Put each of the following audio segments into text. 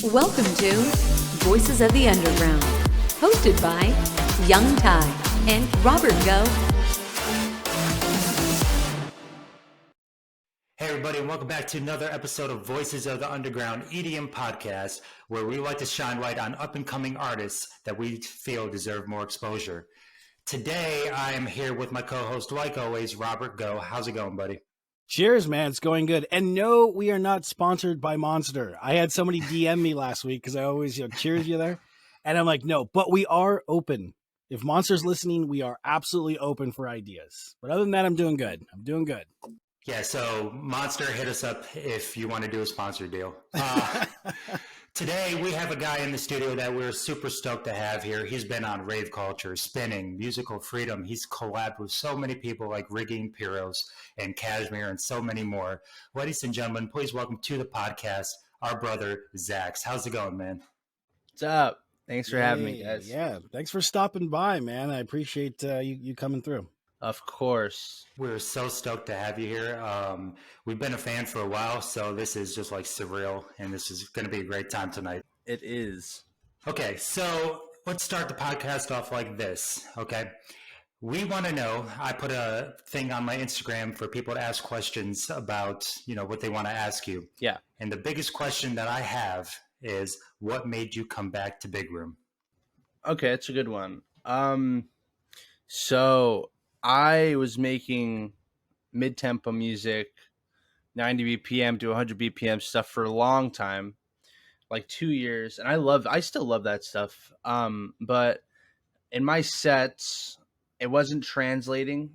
Welcome to Voices of the Underground, hosted by Young Ty and Robert Go. Hey everybody, and welcome back to another episode of Voices of the Underground EDM podcast, where we like to shine light on up-and-coming artists that we feel deserve more exposure. Today, I am here with my co-host, like always, Robert Go. How's it going, buddy? Cheers, man. It's going good. And no, we are not sponsored by Monster. I had somebody DM me last week because I always cheers you there. And I'm like, no, but we are open. If Monster's listening, we are absolutely open for ideas. But other than that, I'm doing good. Yeah, so Monster, hit us up if you want to do a sponsor deal. Today, we have a guy in the studio that we're super stoked to have here. He's been on Rave Culture, Spinning, Musical Freedom. He's collabed with so many people like Rigging Pyros and Cashmere and so many more. Ladies and gentlemen, please welcome to the podcast our brother, ZAXX. How's it going, man? What's up? Thanks for having me, guys. Yeah, thanks for stopping by, man. I appreciate you coming through. Of course. We're so stoked to have you here. We've been a fan for a while, so this is just like surreal, and this is going to be a great time tonight. It is. Okay, so let's start the podcast off like this, okay? We want to know, I put a thing on my Instagram for people to ask questions about, what they want to ask you. Yeah. And the biggest question that I have is, what made you come back to Big Room? Okay, that's a good one. So I was making mid-tempo music, 90 BPM to 100 BPM stuff for a long time, like 2 years, and I still love that stuff. But in my sets, it wasn't translating.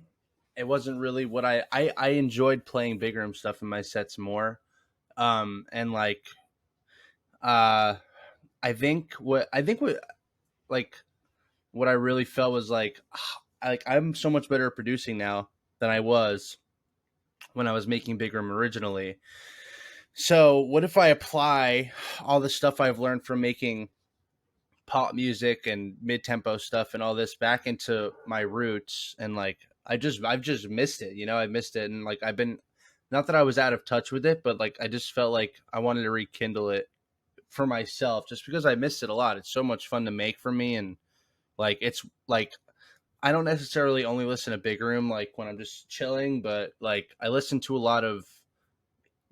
It wasn't really what I enjoyed playing big room stuff in my sets more. And like, I think what I really felt was like I'm so much better at producing now than I was when I was making big room originally. So what if I apply all the stuff I've learned from making pop music and mid-tempo stuff and all this back into my roots? And like I've just missed it. I missed it, and like I've been, not that I was out of touch with it, but like I just felt like I wanted to rekindle it for myself just because I missed it a lot. It's so much fun to make for me, and like it's like I don't necessarily only listen to big room like when I'm just chilling, but like I listen to a lot of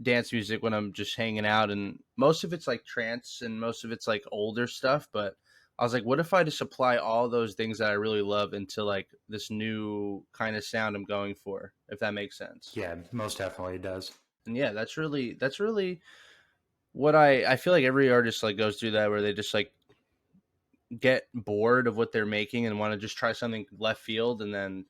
dance music when I'm just hanging out, and most of it's like trance and most of it's like older stuff. But I was like, what if I just apply all those things that I really love into like this new kind of sound I'm going for, if that makes sense? Yeah, most definitely it does. And yeah, that's really what I feel like every artist like goes through that, where they just like get bored of what they're making and want to just try something left field, and then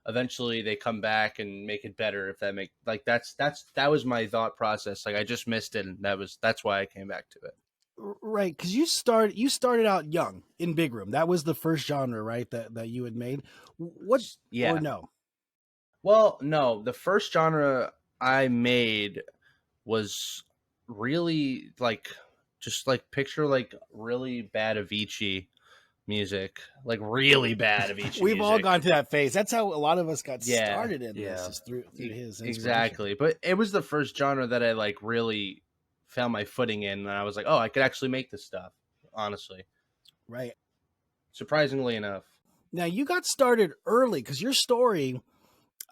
eventually they come back and make it better. If that make like that was my thought process. Like I just missed it, and that's why I came back to it. Right, because you started out young in big room. That was the first genre, right? That you had made. What? Yeah. Or no? Well, no. The first genre I made was really like just like picture like really bad Avicii music, like really bad Avicii. We've music. all gone through that phase. That's how a lot of us got started in this, is through his inspiration. Exactly. But it was the first genre that I like really found my footing in, and I was like, oh, I could actually make this stuff, honestly. Right. Surprisingly enough. Now you got started early, because your story,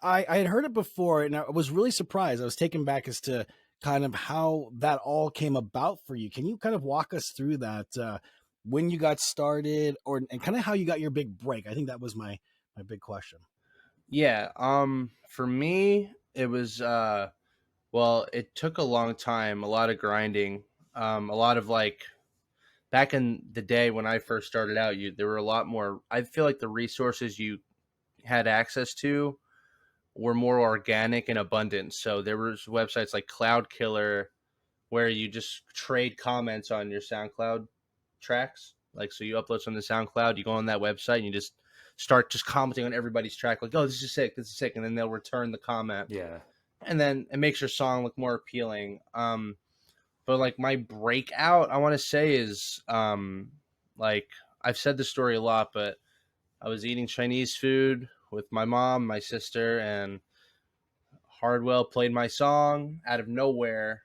I had heard it before, and I was really surprised. I was taken back as to kind of how that all came about for you. Can you kind of walk us through that, when you got started, and kind of how you got your big break? I think that was my big question. Yeah. For me, it was, well, it took a long time, a lot of grinding, a lot of like, back in the day when I first started out, there were a lot more, I feel like the resources you had access to were more organic and abundant. So there was websites like Cloud Killer where you just trade comments on your SoundCloud tracks. Like, so you upload something to SoundCloud, you go on that website and you just start just commenting on everybody's track. Like, oh, this is sick. And then they'll return the comment. Yeah. And then it makes your song look more appealing. But like my breakout, I want to say is, like I've said this story a lot, but I was eating Chinese food with my mom, my sister, and Hardwell played my song out of nowhere.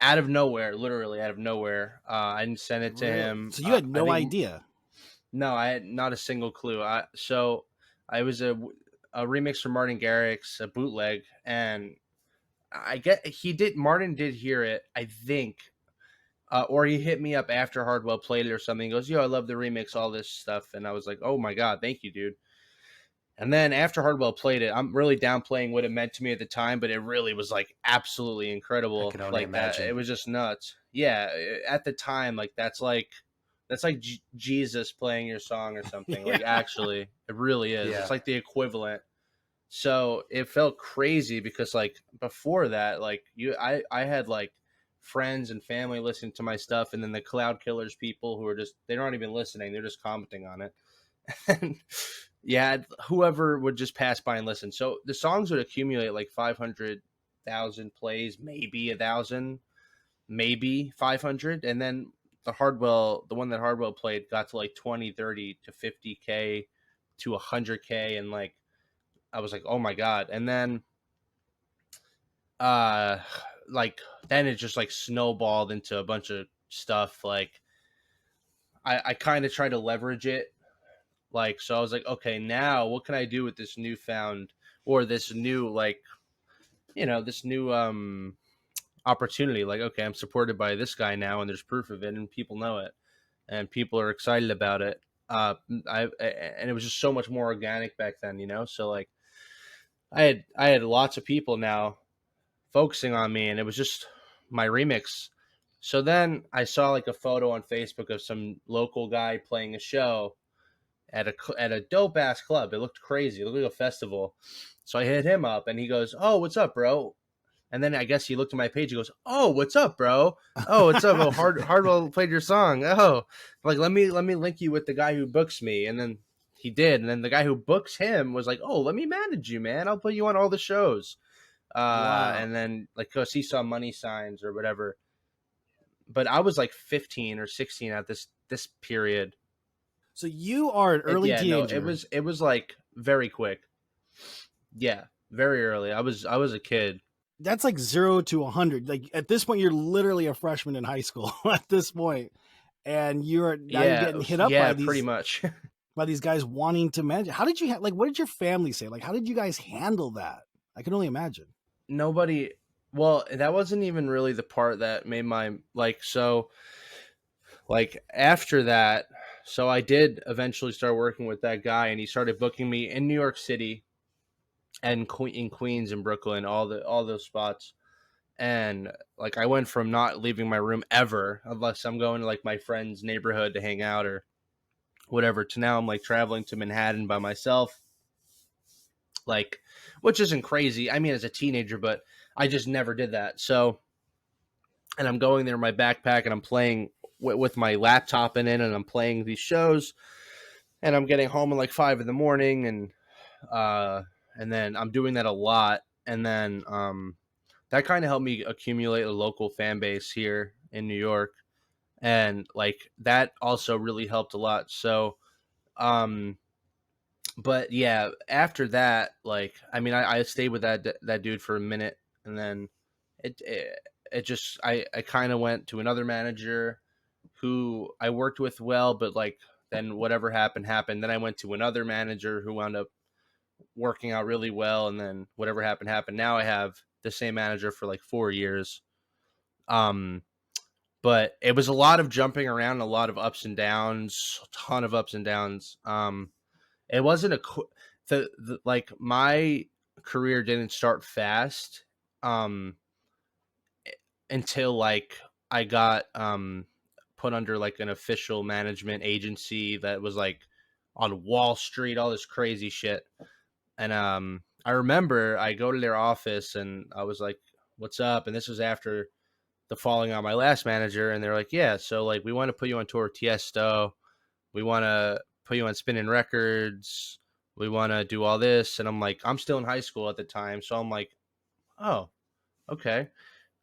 out of nowhere, literally out of nowhere. I didn't send it to Really? him. So you had I no think idea. no, I had not a single clue. I was a remix from Martin Garrix, a bootleg, and I get Martin did hear it, I think, or he hit me up after Hardwell played it or something. He goes, "Yo, I love the remix, all this stuff," and I was like, "Oh my god, thank you, dude." And then after Hardwell played it, I'm really downplaying what it meant to me at the time, but it really was like absolutely I incredible. can only Like that, it imagine. was just nuts. Yeah, at the time, like that's like Jesus playing your song or something. Yeah. Like actually, it really is. It's Yeah. like the equivalent. So it felt crazy because like before that, like I had like friends and family listening to my stuff, and then the Cloud Killers people who are just they're not even listening, they're just commenting on it. And yeah, whoever would just pass by and listen. So the songs would accumulate like 500,000 plays, maybe 1,000, maybe 500, and then the one that Hardwell played, got to like 20, 30 to 50K to 100K, and like I was like, oh my god. And then uh like then it just like snowballed into a bunch of stuff. Like I kind of tried to leverage it. Like, so I was like, okay, now what can I do with this newfound, or this new, like, this new opportunity? Like, okay, I'm supported by this guy now, and there's proof of it, and people know it, and people are excited about it. And it was just so much more organic back then, So like, I had lots of people now focusing on me, and it was just my remix. So then I saw like a photo on Facebook of some local guy playing a show at a dope ass club. It looked crazy. It looked like a festival. So I hit him up, and he goes, "Oh, what's up, bro?" And then I guess he looked at my page. He goes, "Oh, what's up, bro? Oh, what's up? Oh, Hardwell played your song. Oh, like let me link you with the guy who books me." And then he did. And then the guy who books him was like, "Oh, let me manage you, man. I'll put you on all the shows." Wow. And then like, cause he saw money signs or whatever. But I was like 15 or 16 at this period. So you are an early Yeah, no, it teenager. was it was like very quick. Yeah, very early. I was a kid. That's like 0 to 100. Like at this point, you're literally a freshman in high school at this point, and you're Yeah, getting hit up yeah, pretty much. by these guys wanting to manage. How did you like? What did your family say? Like, how did you guys handle that? I can only imagine. Nobody. Well, that wasn't even really the part that made my like. So like after that, so I did eventually start working with that guy, and he started booking me in New York City and in Queens and Brooklyn, all those spots. And like I went from not leaving my room ever unless I'm going to like my friend's neighborhood to hang out or whatever, to now I'm like traveling to Manhattan by myself, like, which isn't crazy. I mean, as a teenager, but I just never did that. So, and I'm going there in my backpack, and I'm playing with my laptop in it, and I'm playing these shows, and I'm getting home at like 5 in the morning, and then I'm doing that a lot, and then that kind of helped me accumulate a local fan base here in New York, and like that also really helped a lot. So, um, but yeah, after that, like, I mean, I stayed with that dude for a minute, and then it just I kind of went to another manager who I worked with well, but like then whatever happened. Then I went to another manager who wound up working out really well, and then whatever happened. Now I have the same manager for like 4 years. Um, but it was a lot of jumping around, a lot of ups and downs, a ton of ups and downs. It wasn't the like my career didn't start fast um until like I got put under like an official management agency that was like on Wall Street, all this crazy shit. And I remember I go to their office, and I was like, "What's up?" And this was after the falling on my last manager, and they're like, "Yeah, so like we want to put you on tour with Tiesto. We want to put you on spinning records. We want to do all this." And I'm like, I'm still in high school at the time, so I'm like, "Oh, okay.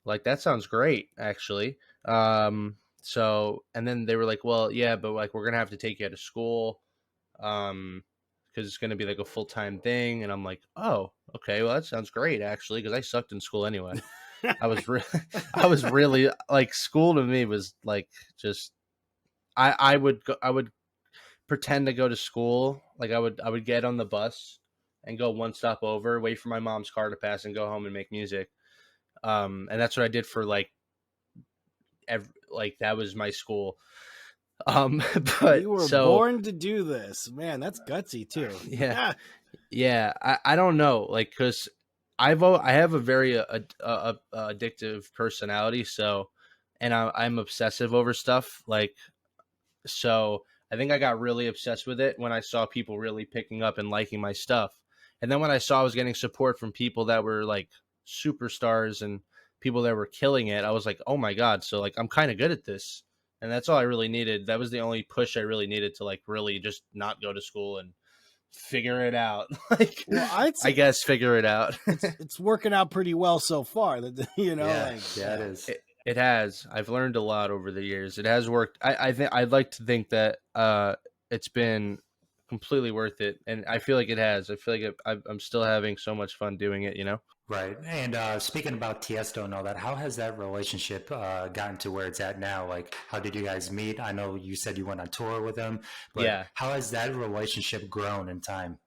Like that sounds great, actually." So and then they were like, "Well, yeah, but like we're gonna have to take you out of school, because it's gonna be like a full time thing." And I'm like, "Oh, okay. Well, that sounds great, actually, because I sucked in school anyway." I was really, I was really like, school to me was like just I would pretend to go to school. Like I would get on the bus and go one stop over, wait for my mom's car to pass, and go home and make music. And that's what I did for like like that was my school. But You were so born to do this, man. That's gutsy too. yeah, yeah. I don't know, like, because I have a very addictive personality, so, and I'm obsessive over stuff, like, so I think I got really obsessed with it when I saw people really picking up and liking my stuff. And then when I saw I was getting support from people that were like superstars and people that were killing it, I was like, oh my God. So like I'm kind of good at this. And that's all I really needed. That was the only push I really needed to like really just not go to school and figure it out. Like, Well, I'd say I guess figure it out. it's working out pretty well so far. You know, Yeah, like yeah, it is. It has. I've learned a lot over the years. It has worked. I think I'd like to think that it's been completely worth it, and I feel like it has. I feel like I'm still having so much fun doing it. You know. Right. And speaking about Tiesto and all that, how has that relationship gotten to where it's at now? Like, how did you guys meet? I know you said you went on tour with him, but Yeah. how has that relationship grown in time?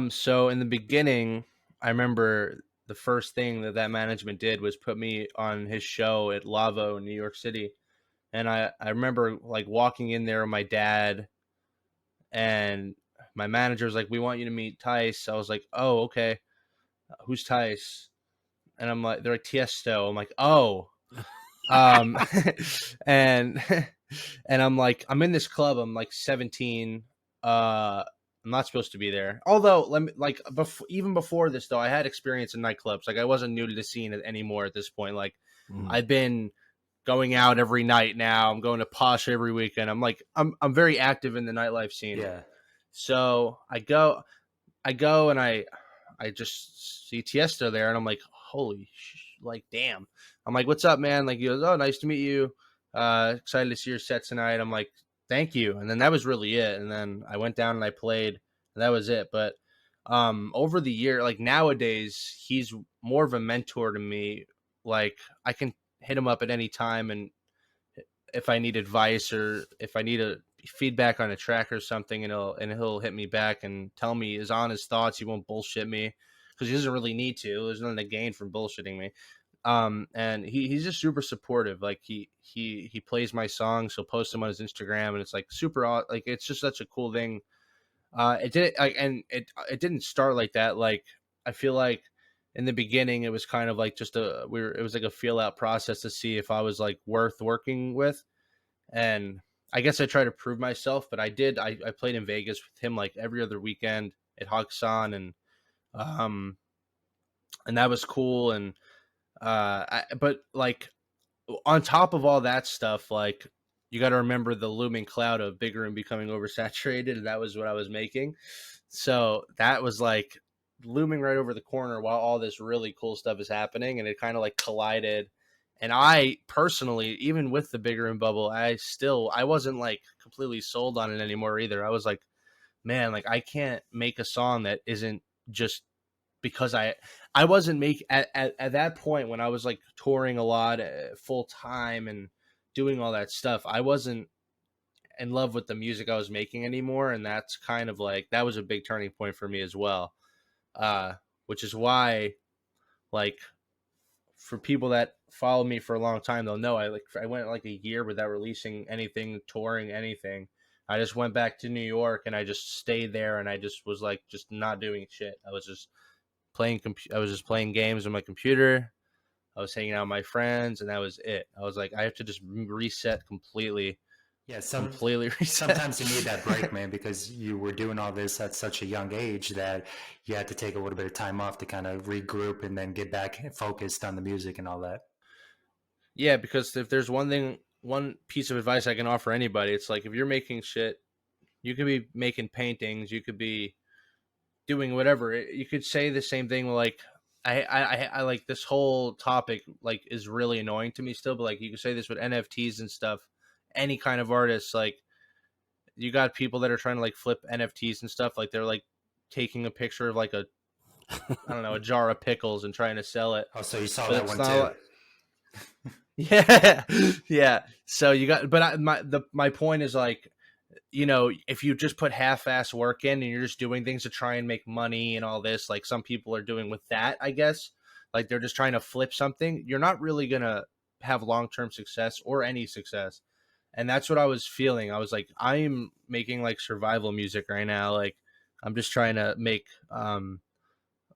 So in the beginning, I remember the first thing that management did was put me on his show at LAVO in New York City, and I remember like walking in there with my dad, and my manager was like, "We want you to meet Tice." I was like, "Oh, okay. Who's Tice?" And I'm like, they're like, Tiesto. I'm like, oh, um, and and I'm like, I'm in this club. I'm like 17. I'm not supposed to be there. Although, let me like, even before this though, I had experience in nightclubs. Like, I wasn't new to the scene anymore at this point. Like, I've been going out every night now. I'm going to Posh every weekend. I'm like, I'm very active in the nightlife scene. Yeah. So I go and I just see Tiesto there, and I'm like, holy, like, damn. I'm like, what's up, man? Like, he goes, oh, nice to meet you. Excited to see your set tonight. I'm like, thank you. And then that was really it. And then I went down and I played, and that was it. But over the year, like nowadays, he's more of a mentor to me. Like, I can hit him up at any time, and if I need advice or if I need a feedback on a track or something, and he'll hit me back and tell me his honest thoughts. He won't bullshit me because he doesn't really need to. There's nothing to gain from bullshitting me. And he's just super supportive. Like he plays my songs. He'll post them on his Instagram, and it's like super, like, it's just such a cool thing. It did like, and it didn't start like that. Like, I feel like in the beginning it was kind of like just it was like a feel out process to see if I was like worth working with. And I guess I tried to prove myself, but I did. I played in Vegas with him like every other weekend at Haksan, um and that was cool. And but like, on top of all that stuff, like, you got to remember the looming cloud of bigger and becoming oversaturated, and that was what I was making. So that was like looming right over the corner while all this really cool stuff is happening, and it kind of like collided. And I personally, even with the bigger and bubble, I wasn't like completely sold on it anymore either. I was like, man, like, I can't make a song that isn't just because I wasn't at that point when I was like touring a lot, full time, and doing all that stuff. I wasn't in love with the music I was making anymore, and that's kind of like, that was a big turning point for me as well. uh which is why, like, for people that follow me for a long time, they'll know I went like a year without releasing anything, touring anything. I just went back to New York, and I just stayed there, and I just was like just not doing shit. I was just playing games on my computer. I was hanging out with my friends, and that was it. I was like, I have to just reset completely. Yeah, Completely reset. sometimes you need that break, man, because you were doing all this at such a young age that you had to take a little bit of time off to kind of regroup and then get back focused on the music and all that. Yeah, because if there's one piece of advice I can offer anybody, it's like, if you're making shit, you could be making paintings, you could be doing whatever. You could say the same thing. Like, I like this whole topic, like, is really annoying to me still, but like, you could say this with NFTs and stuff. Any kind of artist, like, you got people that are trying to like flip NFTs and stuff. Like, they're like taking a picture of like a I don't know, a jar of pickles and trying to sell it. Oh, so you saw But that it's one not too. Yeah, yeah. So you got, but my point is like, if you just put half-ass work in and you're just doing things to try and make money and all this, like some people are doing with that, I guess, like they're just trying to flip something, you're not really gonna have long-term success or any success. And that's what I was feeling. I was like, I'm making like survival music right now. Like I'm just trying to make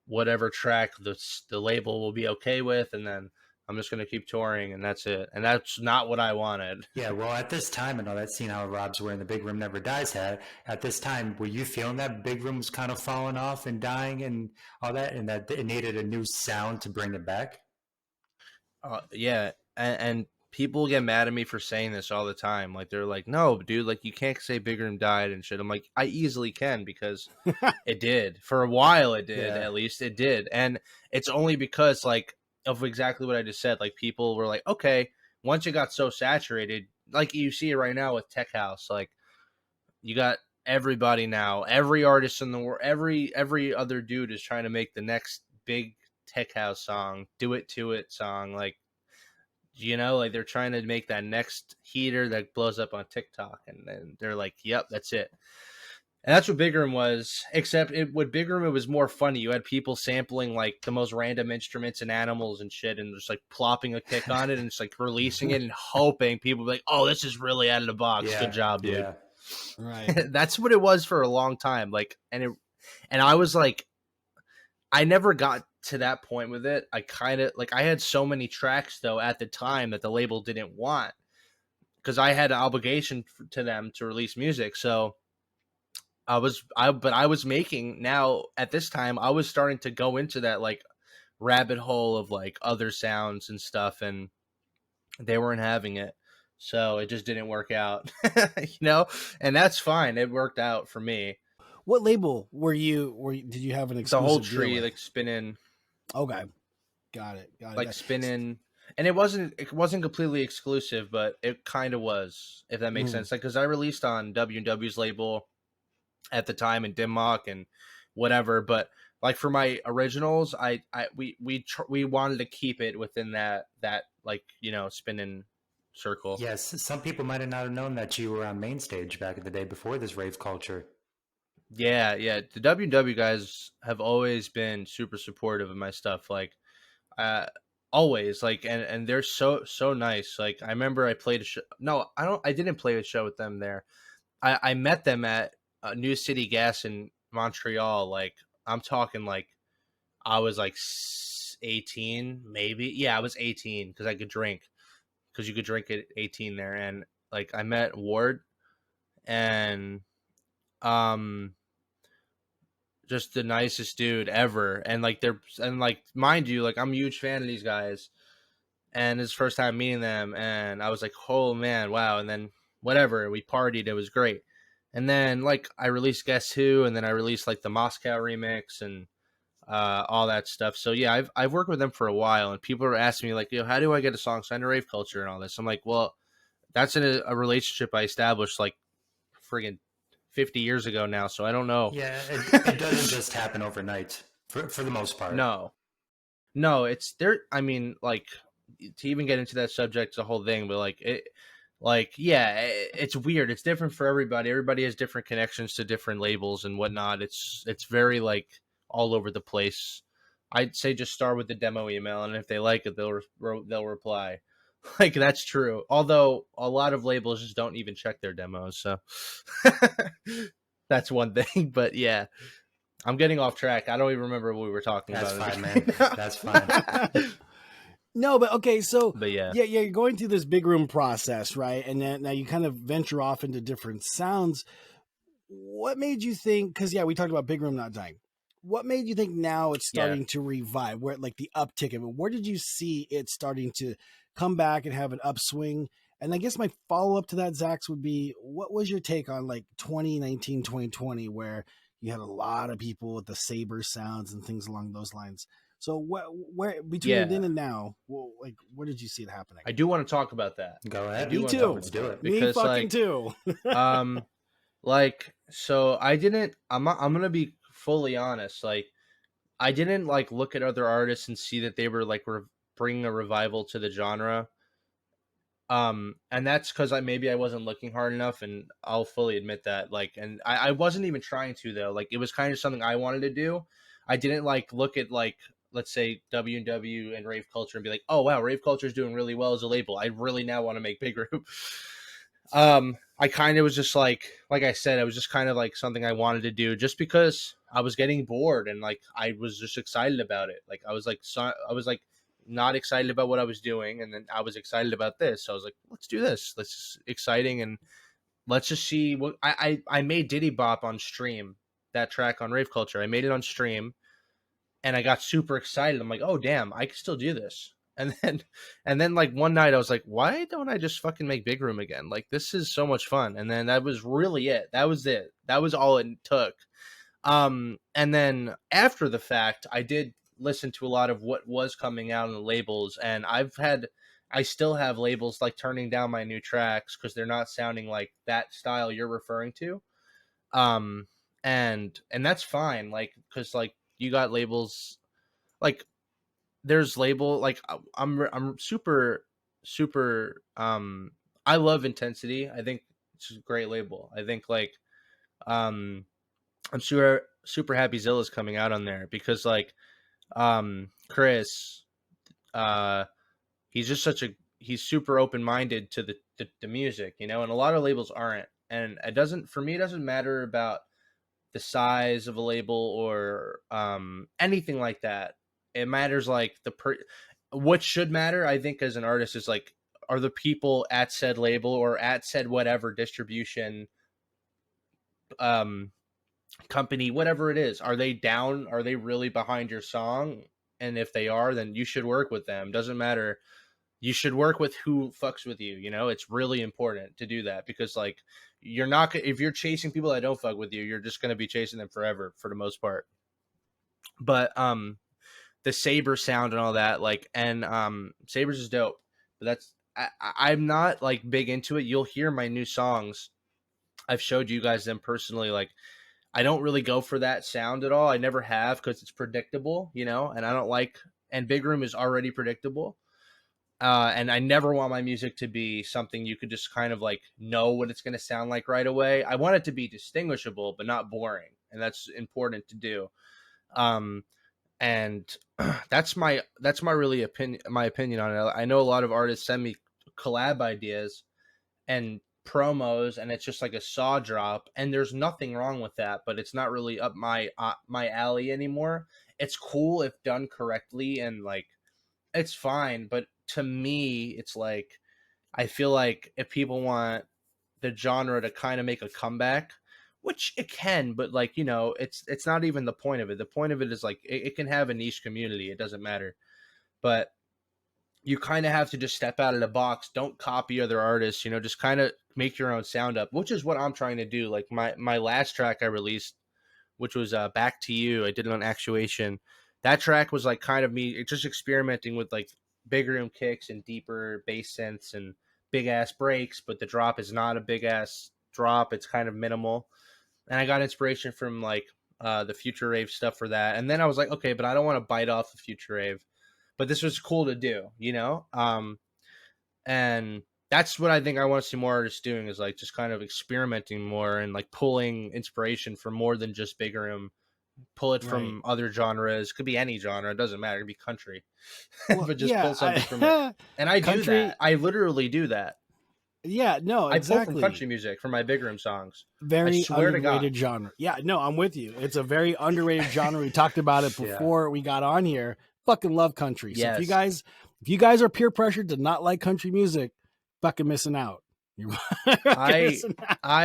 whatever track the label will be okay with, and then I'm just gonna keep touring, and that's it. And that's not what I wanted. Yeah, well, at this time, and all that scene how Rob's wearing the Big Room Never Dies hat, at this time, were you feeling that Big Room was kind of falling off and dying and all that, and that it needed a new sound to bring it back? Yeah, and people get mad at me for saying this all the time. Like they're like, "No, dude, like you can't say Big Room died and shit." I'm like, I easily can because it did for a while. It did, Yeah. at least it did, and it's only because like of exactly what I just said. Like people were like, "Okay," once it got so saturated, like you see it right now with Tech House. Like you got everybody now, every artist in the world, every other dude is trying to make the next big Tech House song, do it to it song, like like they're trying to make that next heater that blows up on TikTok, and then they're like, "Yep, that's it." And that's what Big Room was. Except with Big Room, it was more funny. You had people sampling like the most random instruments and animals and shit, and just like plopping a kick on it and just like releasing it and hoping people be like, "Oh, this is really out of the box. Yeah, Good job, dude." yeah. Right. That's what it was for a long time. Like, and I was like, I never got to that point with it. I kind of like I had so many tracks though at the time that the label didn't want because I had an obligation to them to release music. So but I was making now at this time. I was starting to go into that like rabbit hole of like other sounds and stuff, and they weren't having it. So it just didn't work out, and that's fine. It worked out for me. What label did you have an The exclusive whole deal tree, with? like spinning. Okay. Got it. Like spinning, and it wasn't completely exclusive, but it kind of was, if that makes sense. Like because I released on W&W's label at the time and Dimmock and whatever, but like for my originals, we wanted to keep it within that like spinning circle. Yes, some people might have not have known that you were on main stage back in the day before this rave culture. Yeah, the W&W guys have always been super supportive of my stuff. Like always, like and they're so nice. Like I remember I played a show. No, I didn't play a show with them there. I met them at New City Gas in Montreal. Like I'm talking like I was like 18 maybe. Yeah, I was 18 because I could drink, because you could drink at 18 there. And like I met Ward and just the nicest dude ever. And like mind you, like I'm a huge fan of these guys, and it's the first time meeting them, and I was like, oh man, wow. And then whatever, we partied, it was great. And then like I released Guess Who, and then I released like the Moscow remix and all that stuff. So yeah, I've worked with them for a while, and people are asking me like, how do I get a song signed to Rave Culture and all this? I'm like, well, that's a relationship I established like friggin' 50 years ago now, so I don't know. Yeah, it doesn't just happen overnight for the most part. No, it's there. I mean, like to even get into that subject, it's a whole thing, but it's weird. It's different for everybody. Everybody has different connections to different labels and whatnot. It's very like all over the place. I'd say just start with the demo email, and if they like it, they'll reply. Like that's true. Although a lot of labels just don't even check their demos, so that's one thing. But yeah, I'm getting off track. I don't even remember what we were talking That's about. fine, man. That's fine. No, but okay, so But yeah, you're going through this Big Room process, right? And then now you kind of venture off into different sounds. What made you think? Because we talked about Big Room not dying. What made you think now it's starting to revive? Where like the uptick of it? Where did you see it starting to come back and have an upswing? And I guess my follow up to that, ZAXX, would be, what was your take on like 2019, 2020, where you had a lot of people with the saber sounds and things along those lines? So where between then and now, like where did you see it happening? I do want to talk about that. Go ahead. Me too. Let's do it. Because, Me fucking too. like, so I didn't. I'm gonna be fully honest. Like, I didn't like look at other artists and see that they were like bringing a revival to the genre. And that's because maybe I wasn't looking hard enough, and I'll fully admit that. Like, and I wasn't even trying to though. Like, it was kind of something I wanted to do. I didn't like look at like, let's say W and rave culture and be like, oh wow, rave culture is doing really well as a label. I really now want to make big group. I kind of was just like I said, it was just kind of like something I wanted to do just because I was getting bored and like I was just excited about it. Like I was like not excited about what I was doing, and then I was excited about this. So I was like, let's do this. Let's just exciting, and let's just see what I made Diddybop on stream, that track on Rave Culture. I made it on stream, and I got super excited. I'm like, oh damn, I can still do this. And then like one night I was like, why don't I just fucking make Big Room again? Like this is so much fun. And then that was really it. That was it. That was all it took. And then after the fact, I did listen to a lot of what was coming out on the labels, and I still have labels like turning down my new tracks because they're not sounding like that style you're referring to. And that's fine, like because like you got labels like there's label like I'm super I love Intensity. I think it's a great label. I think like um I'm super happy Zilla's coming out on there because like Chris uh he's just he's super open-minded to the music, you know, and a lot of labels aren't. And it doesn't matter about the size of a label or anything like that. It matters like what should matter, I think, as an artist is like, are the people at said label or at said whatever distribution company, whatever it is, are they down? Are they really behind your song? And if they are, then you should work with them. Doesn't matter. You should work with who fucks with you. You know, it's really important to do that because like you're not, if you're chasing people that don't fuck with you, you're just going to be chasing them forever for the most part. But the Saber sound and all that, like, and Sabers is dope, but I'm not like big into it. You'll hear my new songs. I've showed you guys them personally. Like, I don't really go for that sound at all. I never have because it's predictable, you know, and I don't like, and Big Room is already predictable. And I never want my music to be something you could just kind of like know what it's going to sound like right away. I want it to be distinguishable, but not boring. And that's important to do. And that's my my opinion on it. I know a lot of artists send me collab ideas and promos, and it's just like a saw drop, and there's nothing wrong with that, but it's not really up my alley anymore. It's cool if done correctly, and like it's fine, but to me it's like I feel like if people want the genre to kind of make a comeback, which it can, but like, you know, it's not even the point of it. The point of it is like it can have a niche community. It doesn't matter. But you kind of have to just step out of the box. Don't copy other artists, you know, just kind of make your own sound up, which is what I'm trying to do. Like my last track I released, which was Back to You. I did it on Actuation. That track was like kind of me just experimenting with like big room kicks and deeper bass synths and big ass breaks, but the drop is not a big ass drop. It's kind of minimal. And I got inspiration from like the Future Rave stuff for that. And then I was like, okay, but I don't want to bite off the Future Rave. But this was cool to do, you know? And that's what I think I want to see more artists doing is like just kind of experimenting more and like pulling inspiration from more than just big room. Pull it from other genres. Could be any genre. It doesn't matter. It could be country. Well, but just pull something from it. And I do that. I literally do that. Yeah, no, exactly. I pull from country music for my big room songs. Very underrated genre. Yeah, no, I'm with you. It's a very underrated genre. We talked about it before we got on here. Fucking love country. So Yes. if you guys are peer pressured to not like country music, fucking missing out. I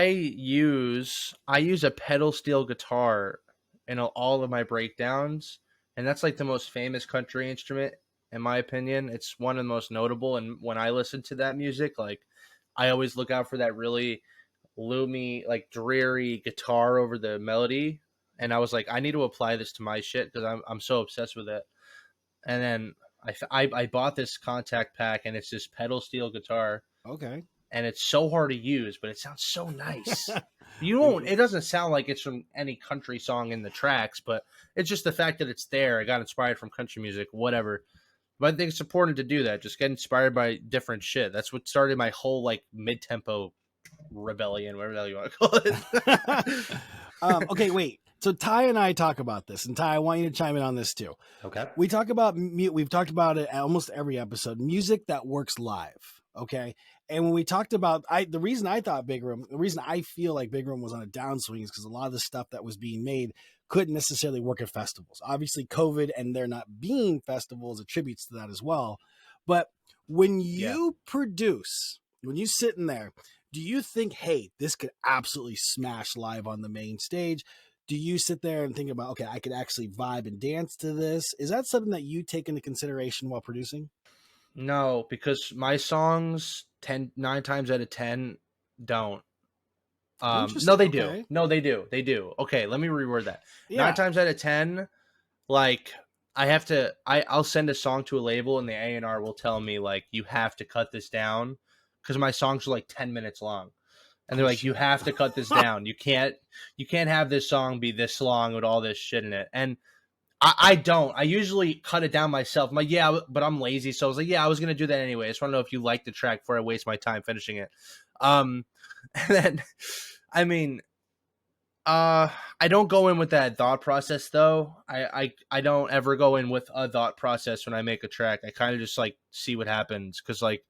use a pedal steel guitar in all of my breakdowns, and that's like the most famous country instrument in my opinion. It's one of the most notable, and when I listen to that music, like I always look out for that really loomy, like dreary guitar over the melody. And I was like, I need to apply this to my shit because I'm so obsessed with it. And then I bought this contact pack, and it's this pedal steel guitar. Okay. and it's so hard to use, but it sounds so nice. It doesn't sound like it's from any country song in the tracks, but it's just the fact that it's there. I got inspired from country music, whatever. But I think it's important to do that. Just get inspired by different shit. That's what started my whole like mid-tempo rebellion, whatever the hell you want to call it. Okay, wait. So Ty and I talk about this, and Ty, I want you to chime in on this too. Okay. We've talked about it almost every episode. Music that works live. Okay. And when we talked about, the reason I thought Big Room, the reason I feel like Big Room was on a downswing is because a lot of the stuff that was being made couldn't necessarily work at festivals. Obviously, COVID and there not being festivals attributes to that as well. But when you produce, when you sit in there, do you think, hey, this could absolutely smash live on the main stage? Do you sit there and think about, okay, I could actually vibe and dance to this? Is that something that you take into consideration while producing? No, because my songs 9 times out of 10 don't. No, they do. No, they do. They do. Okay, let me reword that. Yeah. 9 times out of 10, like I'll send a song to a label and the A&R will tell me like, you have to cut this down because my songs are like 10 minutes long. And they're like, you have to cut this down. You can't have this song be this long with all this shit in it. And I don't. I usually cut it down myself. I'm like, yeah, but I'm lazy. So I was like, yeah, I was going to do that anyway. I just want to know if you like the track before I waste my time finishing it. And then, I mean, I don't go in with that thought process, though. I don't ever go in with a thought process when I make a track. I kind of just, like, see what happens. Because, like,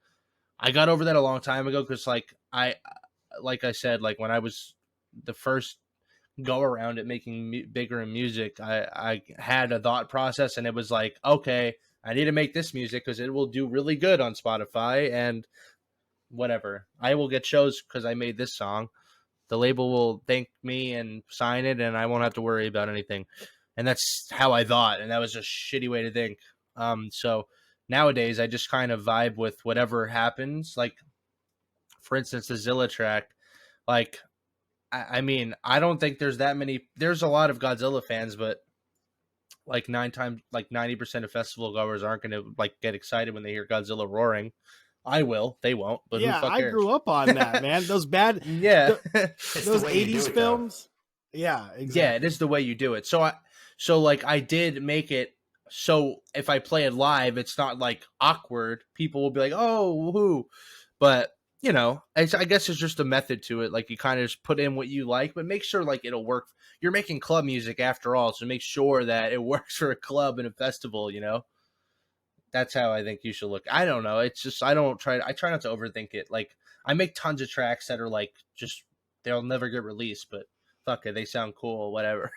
I got over that a long time ago. Because, like I said, like, when I was the first go around at making bigger in music, I had a thought process, and it was like, okay, I need to make this music because it will do really good on Spotify and whatever. I will get shows because I made this song. The label will thank me and sign it, and I won't have to worry about anything. And that's how I thought, and that was a shitty way to think. So nowadays I just kind of vibe with whatever happens. Like, for instance, the Zilla track, like, I mean, I don't think there's a lot of Godzilla fans, but like 90% of festival goers aren't going to like get excited when they hear Godzilla roaring. I will, they won't, but yeah, who the fuck cares? I grew up on that, man. Those bad, those 80s films. Yeah, exactly. Yeah, it is the way you do it. So like I did make it so if I play it live, it's not like awkward. People will be like, oh, who? But you know, I guess it's just a method to it. Like you kind of just put in what you like, but make sure like it'll work. You're making club music after all, so make sure that it works for a club and a festival, you know? That's how I think you should look. I don't know. It's just I try not to overthink it. Like I make tons of tracks that are like just they'll never get released, but fuck it, they sound cool, whatever.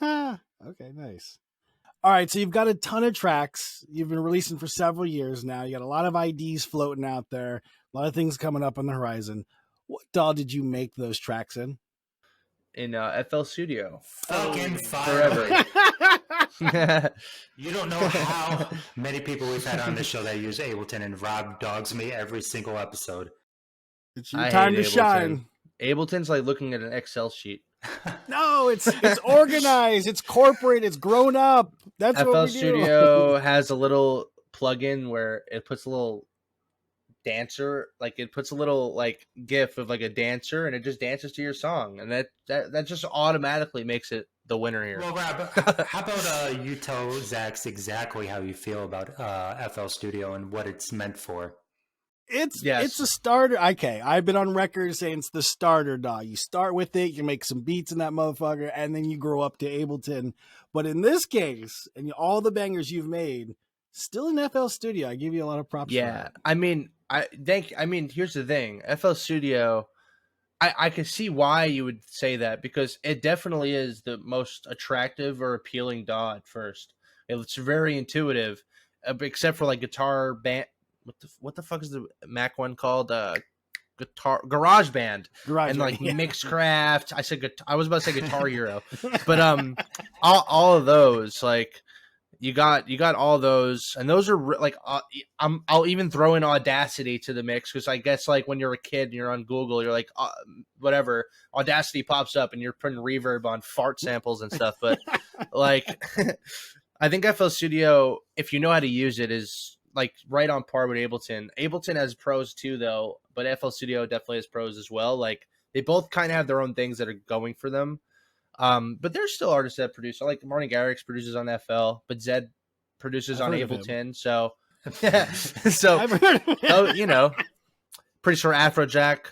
Okay, nice. All right, so you've got a ton of tracks. You've been releasing for several years now. You got a lot of IDs floating out there, a lot of things coming up on the horizon. What DAW did you make those tracks in? In FL Studio. Fucking forever. You don't know how many people we've had on the show that use Ableton, and Rob dogs me every single episode. It's your time to shine. Ableton's like looking at an Excel sheet. No, it's organized, it's corporate, it's grown up. That's FL what we Studio has a little plugin where it puts a little dancer, like it puts a little like GIF of like a dancer, and it just dances to your song, and that just automatically makes it the winner here. Well, Rob, how about you tell ZAXX exactly how you feel about FL Studio and what it's meant for? It's a starter. Okay, I've been on record saying it's the starter DAW. You start with it, you make some beats in that motherfucker, and then you grow up to Ableton. But in this case, and all the bangers you've made, still in FL Studio. I give you a lot of props. Yeah, for that. I mean, here's the thing. FL Studio, I can see why you would say that, because it definitely is the most attractive or appealing DAW at first. It's very intuitive, except for like guitar band. What the fuck is the Mac one called? GarageBand. And like Mixcraft. I was about to say Guitar Hero, but all of those, like you got all those, and those are like I'll even throw in Audacity to the mix, because I guess like when you're a kid and you're on Google, you're like whatever, Audacity pops up and you're putting reverb on fart samples and stuff, but like I think FL Studio, if you know how to use it, is like right on par with Ableton. Ableton has pros too, though, but FL Studio definitely has pros as well. Like they both kind of have their own things that are going for them. But there's still artists that produce. Like Martin Garrix produces on FL, but Zed produces I've on heard of him. Ableton. So so I've heard of oh, you know, pretty sure Afrojack,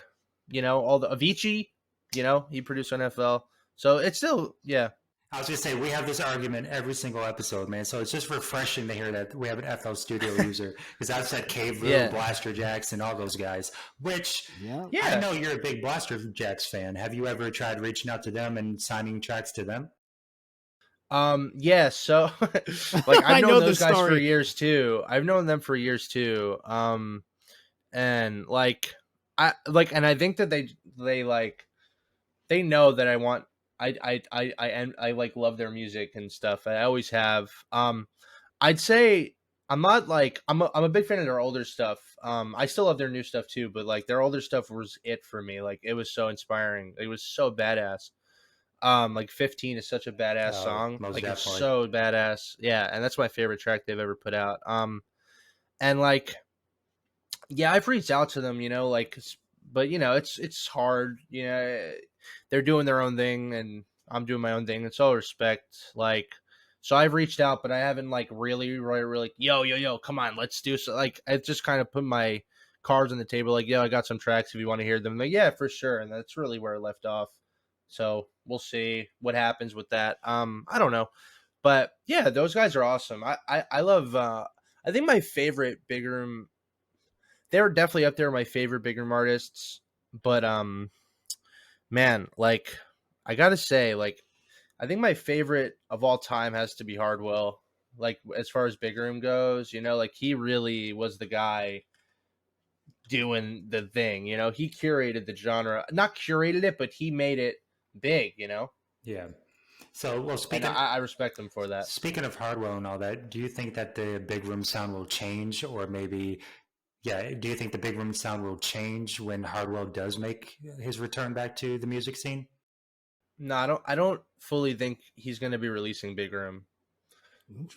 you know, all the Avicii, you know, he produced on FL. So it's still, yeah. I was just say we have this argument every single episode, man. So it's just refreshing to hear that we have an FL Studio user because I've said Cave Room, Yeah. Blaster Jacks, and all those guys. Which Yeah. I know you're a big Blaster Jacks fan. Have you ever tried reaching out to them and signing tracks to them? Yeah, so like I I've know known the those guys for story. years too. I've known them for years too. And like and I think that they like they know that I like love their music and stuff. I always have. I'd say I'm not like I'm a big fan of their older stuff. I still love their new stuff too, but like their older stuff was it for me. Like it was so inspiring. It was so badass. Like 15 is such a badass song. Most Like definitely. it's so badass. Yeah, and that's my favorite track they've ever put out. And like yeah, I've reached out to them, you know, like but you know, it's hard, you know. They're doing their own thing and I'm doing my own thing. It's all respect. Like so I've reached out, but I haven't like really yo, come on, let's do so. Like I just kind of put my cards on the table, like, yo, I got some tracks if you want to hear them. Like, yeah, for sure. And that's really where I left off. So we'll see what happens with that. I don't know. But yeah, those guys are awesome. I love I think my favorite big room, they're definitely up there, my favorite big room artists. But man, like I gotta say, like I think my favorite of all time has to be Hardwell. Like as far as big room goes, you know, like he really was the guy doing the thing. You know, he curated the genre, not curated it, but he made it big. You know, Yeah. So, well, and I respect him for that. speaking of Hardwell and all that, do you think that the big room sound will change, or maybe, yeah, do you think the big room sound will change when Hardwell does make his return back to the music scene? No, I don't fully think he's going to be releasing Big Room.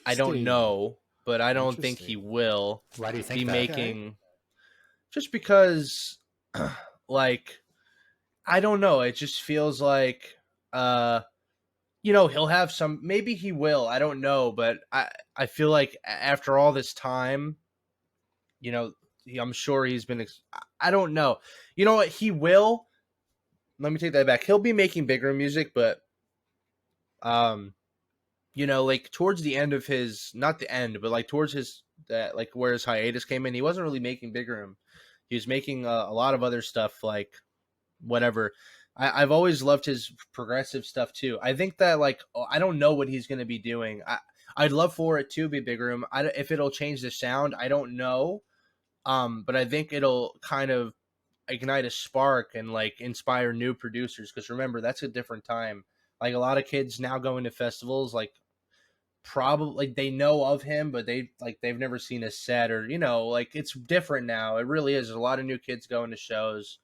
I don't Interesting. know, but I don't think he Interesting. will Why do you think be that? making. Just because, like, I don't know. It just feels like, you know, he'll have some. Maybe he will. I don't know, but I feel like after all this time, you know, I'm sure he's been. I don't know. You know what? He will. Let me take that back. He'll be making bigger music, but you know, like towards the end of his, not the end, but like towards his that like where his hiatus came in, he wasn't really making big room. He was making a lot of other stuff, like whatever. I've always loved his progressive stuff too. I think that like I don't know what he's going to be doing. I'd love for it to be big room. If it'll change the sound, I don't know. But I think it'll kind of ignite a spark and like inspire new producers, because remember, that's a different time. Like a lot of kids now going to festivals, like probably like, they know of him, but they've never seen a set, or you know, like it's different now. It really is. There's a lot of new kids going to shows.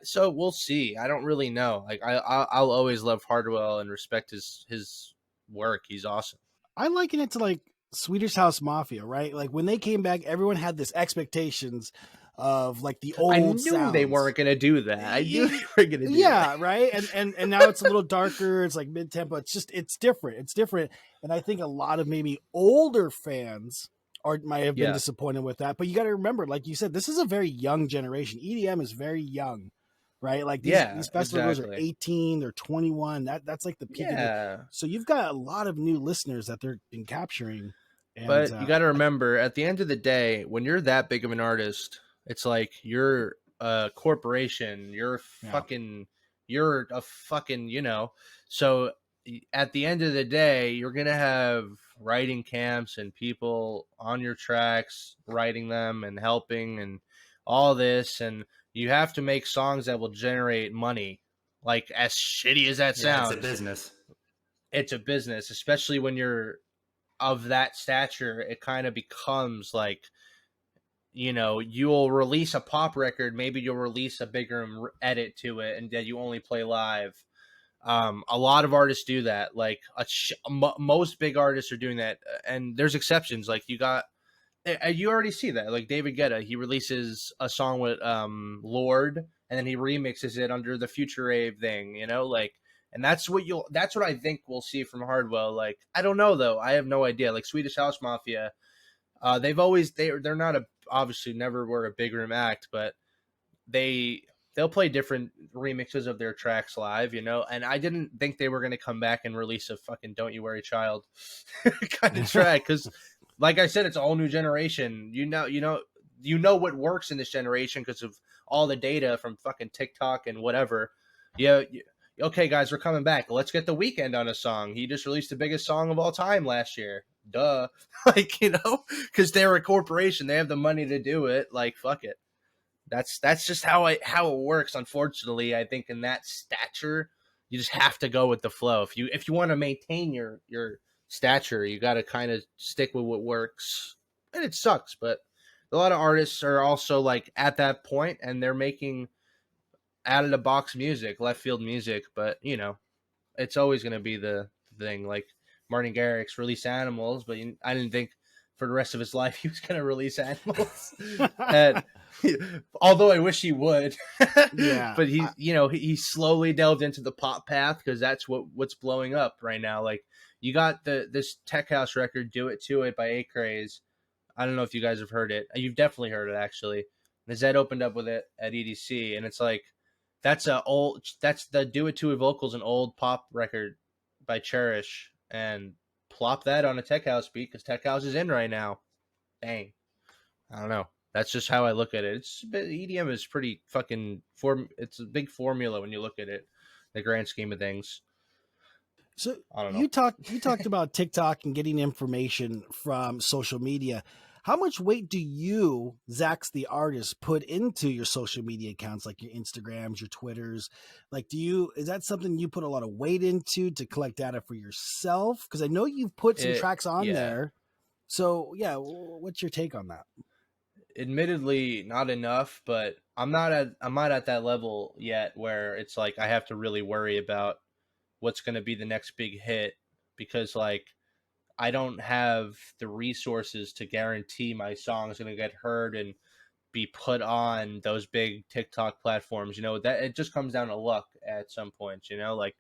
So we'll see. I don't really know. Like I'll always love Hardwell and respect his work. He's awesome. I liken it to like Swedish House Mafia, right? Like when they came back, everyone had this expectations of like the old I knew sounds. they weren't gonna do that. I knew they were gonna do Yeah, that. right. And now it's a little darker. It's like mid tempo. It's different. It's different. And I think a lot of maybe older fans might have been Yeah. disappointed with that. But you got to remember, like you said, this is a very young generation. EDM is very young, right? Like these festivals are exactly. 18, they're 21. That's like the peak. Yeah. So you've got a lot of new listeners that they're been capturing. And, But you got to remember, at the end of the day, when you're that big of an artist, it's like you're a corporation. You're a fucking, you know. So at the end of the day, you're going to have writing camps and people on your tracks, writing them and helping and all this. And you have to make songs that will generate money. Like, as shitty as that sounds. It's a business. It's a business, especially when you're of that stature. It kind of becomes like, you know, you'll release a pop record, maybe you'll release a bigger edit to it, and then you only play live. A lot of artists do that. Like most big artists are doing that, and there's exceptions. Like you got You already see that. Like David Guetta, he releases a song with Lord, and then he remixes it under the Future Rave thing, you know, like, and that's what I think we'll see from Hardwell. Like, I don't know though. I have no idea. Like Swedish House Mafia, they're not obviously never were a big room act, but they'll play different remixes of their tracks live, you know. And I didn't think they were going to come back and release a fucking "Don't You Worry, Child" kind of track, because, like I said, it's a whole new generation. You know what works in this generation because of all the data from fucking TikTok and whatever. Yeah. Okay, guys, we're coming back. Let's get The Weeknd on a song. He just released the biggest song of all time last year. Duh. Like, you know, because they're a corporation. They have the money to do it. Like, fuck it. That's just how it works. Unfortunately, I think in that stature, you just have to go with the flow. If you want to maintain your stature, you got to kind of stick with what works. And it sucks, but a lot of artists are also like at that point, and they're making out of the box music, left field music. But you know, it's always going to be the thing. Like Martin Garrix released Animals, but I didn't think for the rest of his life he was going to release Animals. And although I wish he would, Yeah. but he slowly delved into the pop path because that's what's blowing up right now. Like you got this tech house record, "Do It To It" by A-Craze. I don't know if you guys have heard it. You've definitely heard it actually. The Zed opened up with it at EDC, and it's like that's the "Do It To It" vocals, an old pop record by Cherish, and plop that on a tech house beat because tech house is in right now. Bang. I don't know. That's just how I look at it. EDM is pretty fucking it's a big formula when you look at it, the grand scheme of things. So I don't know. you talked about TikTok and getting information from social media. How much weight do you, ZAXX the artist, put into your social media accounts, like your Instagrams, your Twitters? Like, is that something you put a lot of weight into to collect data for yourself? Because I know you've put some tracks on there. So yeah, what's your take on that? Admittedly, not enough, but I'm not at that level yet where it's like I have to really worry about what's going to be the next big hit, because like I don't have the resources to guarantee my song is going to get heard and be put on those big TikTok platforms. You know, that it just comes down to luck at some points, you know, like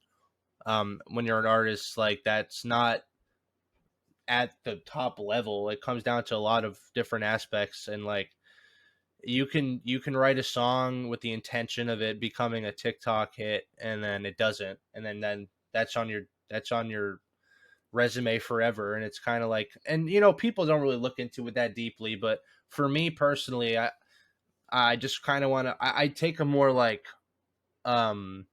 when you're an artist, like that's not at the top level. It comes down to a lot of different aspects, and like you can write a song with the intention of it becoming a TikTok hit, and then it doesn't, and then that's on your resume forever. And it's kind of like, and you know, people don't really look into it that deeply, but for me personally, I just kind of want to I take a more like and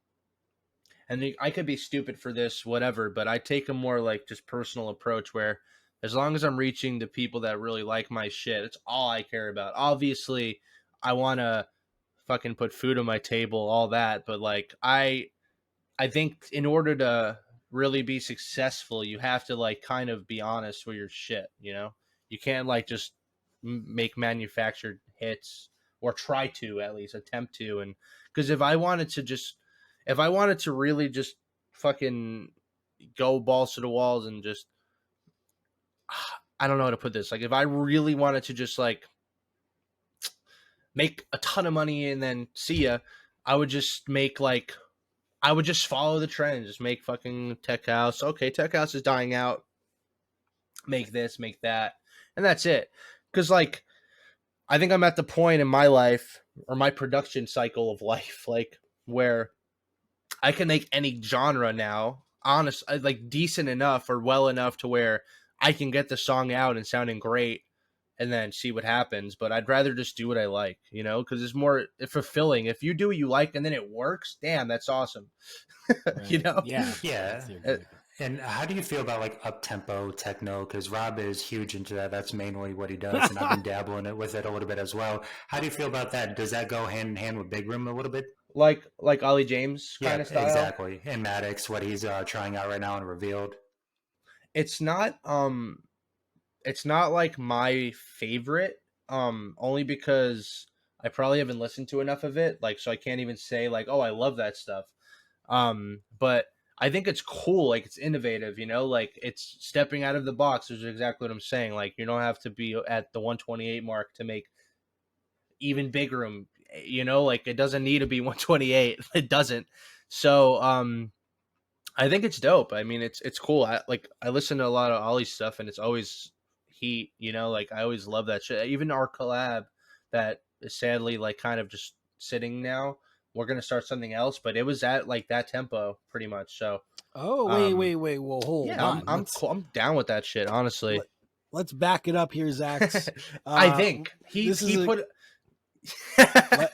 I could be stupid for this, whatever, but I take a more like just personal approach where as long as I'm reaching the people that really like my shit, it's all I care about. Obviously, I want to fucking put food on my table, all that, but like I think in order to really be successful, you have to like kind of be honest with your shit, you know? You can't like just make manufactured hits, or try to at least attempt to. And because if I wanted to really just fucking go balls to the walls and just I don't know how to put this. Like if I really wanted to just like make a ton of money and then see ya, I would just follow the trend, just make fucking tech house. Okay, tech house is dying out. Make this, make that, and that's it. Because like, I think I'm at the point in my life, or my production cycle of life, like where I can make any genre now, like decent enough or well enough to where I can get the song out and sounding great, and then see what happens. But I'd rather just do what I like, you know, because it's more fulfilling. If you do what you like and then it works, damn, that's awesome. Right. You know? Yeah. And how do you feel about like up-tempo techno? Because Rob is huge into that. That's mainly what he does, and I've been dabbling with it a little bit as well. How do you feel about that? Does that go hand in hand with Big Room a little bit? Like Ollie James kind of style? Exactly. And Maddox, what he's trying out right now and revealed. It's not like my favorite, only because I probably haven't listened to enough of it, like, so I can't even say like, oh, I love that stuff. But I think it's cool. Like, it's innovative, you know, like it's stepping out of the box, is exactly what I'm saying. Like, you don't have to be at the 128 mark to make even bigger room, you know, like it doesn't need to be 128. It doesn't. So, I think it's dope. I mean, it's cool. I listen to a lot of Ollie stuff, and it's always heat. You know, like I always love that shit. Even our collab that is sadly like kind of just sitting now. We're gonna start something else, but it was at like that tempo pretty much. So, Oh, wait. Well, hold on. I'm cool. I'm down with that shit. Honestly, let's back it up here, ZAXX. I think he put.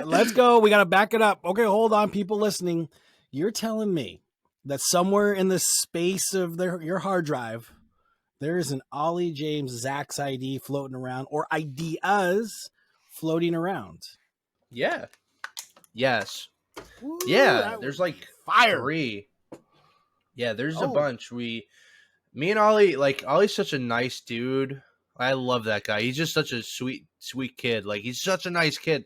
Let's go. We got to back it up. Okay, hold on, people listening. You're telling me that somewhere in the space of your hard drive, there is an Ollie James ZAXX ID floating around, or ideas floating around. Yeah. Yes. Ooh, yeah. There's like fire. 3. Yeah, there's a bunch. Me and Ollie, like Ollie's such a nice dude. I love that guy. He's just such a sweet kid. Like, he's such a nice kid.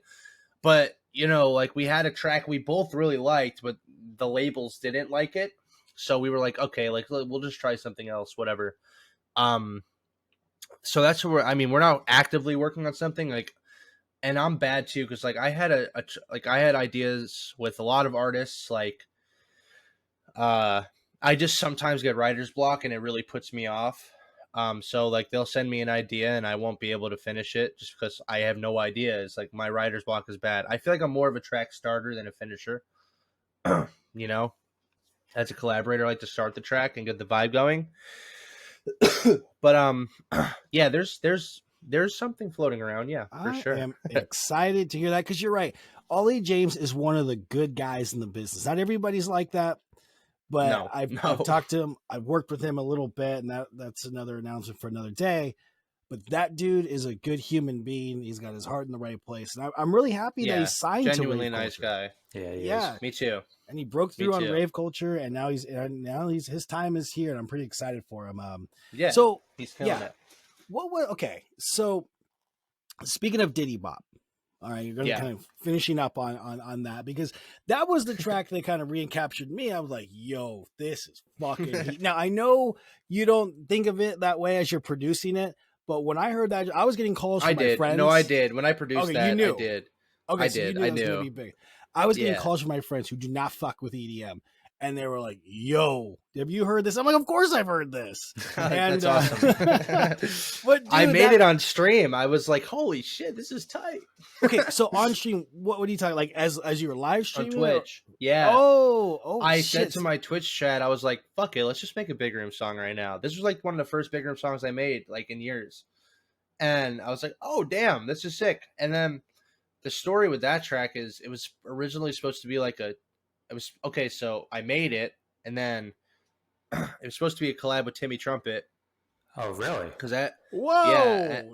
But, you know, like we had a track we both really liked, but the labels didn't like it. So we were like, okay, like we'll just try something else, whatever. So that's where we're not actively working on something, like, and I'm bad too, because like I had I had ideas with a lot of artists, like I just sometimes get writer's block and it really puts me off. So like they'll send me an idea and I won't be able to finish it just because I have no ideas. Like, my writer's block is bad. I feel like I'm more of a track starter than a finisher. You know, as a collaborator, I like to start the track and get the vibe going. But yeah, there's something floating around. Yeah, for sure. I am excited to hear that, because you're right. Ollie James is one of the good guys in the business. Not everybody's like that, but I've talked to him. I've worked with him a little bit, and that's another announcement for another day. But that dude is a good human being. He's got his heart in the right place, and I'm really happy that he signed to Rave Culture. Genuinely nice guy. Yeah, me too. And he broke through on Rave Culture, and now his time is here, and I'm pretty excited for him. Yeah. So he's killing it. Okay, so speaking of Diddybop, all right, you're going to kind of finishing up on that, because that was the track that kind of re-captured me. I was like, yo, this is fucking heat. Now, I know you don't think of it that way as you're producing it, but when I heard that, I was getting calls from my friends. No, I did. When I produced that, you knew. I did. Okay, I so did. You knew I that was knew. going to be big. I was getting calls from my friends who do not fuck with EDM. And they were like, yo, have you heard this? I'm like, of course I've heard this. And, That's awesome. But dude, I made it on stream. I was like, holy shit, this is tight. Okay, so on stream, what are you talking, like as you were live streaming? On Twitch. Yeah. Oh, I shit. said to my Twitch chat, I was like, fuck it, let's just make a Big Room song right now. This was like one of the first Big Room songs I made, like, in years. And I was like, oh, damn, this is sick. And then the story with that track is it was originally supposed to be like so I made it, and then it was supposed to be a collab with Timmy Trumpet. Oh, really? Because that,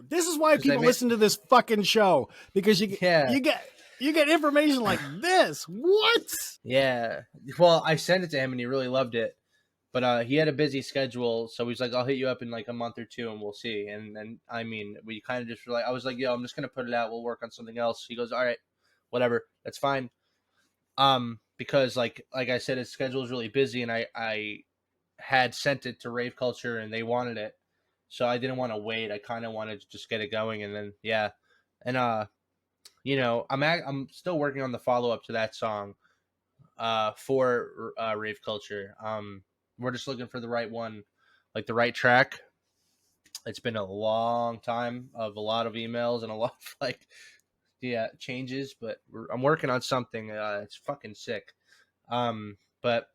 this is why people listen to this fucking show, because you get information like this. What? Yeah. Well, I sent it to him and he really loved it, but he had a busy schedule, so he's like, I'll hit you up in like a month or two and we'll see. And then we kind of just were like, I was like, yo, I'm just gonna put it out. We'll work on something else. He goes, all right, whatever, that's fine. Because like I said, his schedule is really busy, and I had sent it to Rave Culture and they wanted it, so I didn't want to wait. I kind of wanted to just get it going, and then and you know, I'm still working on the follow up to that song, for Rave Culture. We're just looking for the right one, like the right track. It's been a long time of a lot of emails and a lot of like. Changes, but I'm working on something. It's fucking sick. But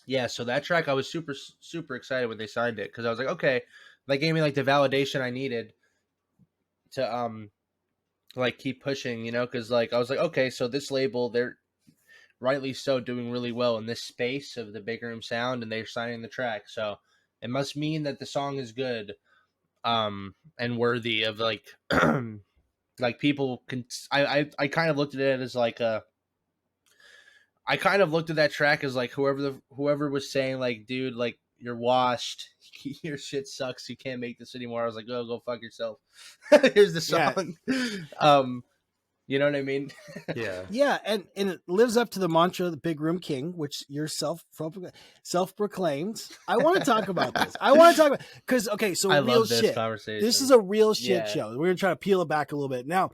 yeah, so that track, I was super, super excited when they signed it, because I was like, okay, they gave me like the validation I needed to like keep pushing, you know, because like I was like, okay, so this label, they're rightly so doing really well in this space of the big room sound, and they're signing the track, so it must mean that the song is good, and worthy of like. Like, people can, I kind of looked at it as like I kind of looked at that track as like whoever was saying like, dude, like, you're washed, your shit sucks, you can't make this anymore. I was like, go fuck yourself. Here's the song. You know what I mean? Yeah. Yeah, and it lives up to the mantra of the Big Room King, which you're self proclaimed. I want to talk about this. I want to talk about because okay, so I real love this shit. conversation. This is a real shit Yeah. show. We're gonna try to peel it back a little bit. Now,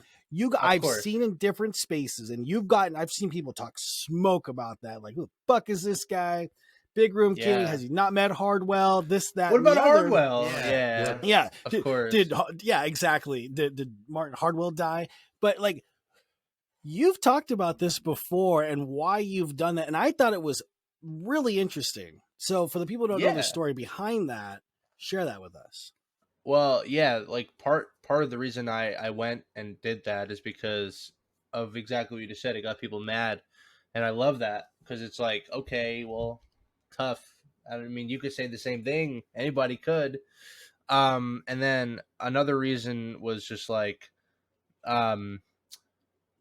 I've course. seen in different spaces, and I've seen people talk smoke about that. Like, who the fuck is this guy? Big Room King? Yeah. Has he not met Hardwell? This, that. What and the about other. Hardwell? Yeah. Yeah, Of course. Yeah, exactly. Did Martin Hardwell die? But like, you've talked about this before and why you've done that, and I thought it was really interesting. So for the people who don't know the story behind that, share that with us. Well, yeah, like part of the reason I went and did that is because of exactly what you just said. It got people mad, and I love that because it's like, okay, well, tough. I mean, you could say the same thing. Anybody could. And then another reason was just like,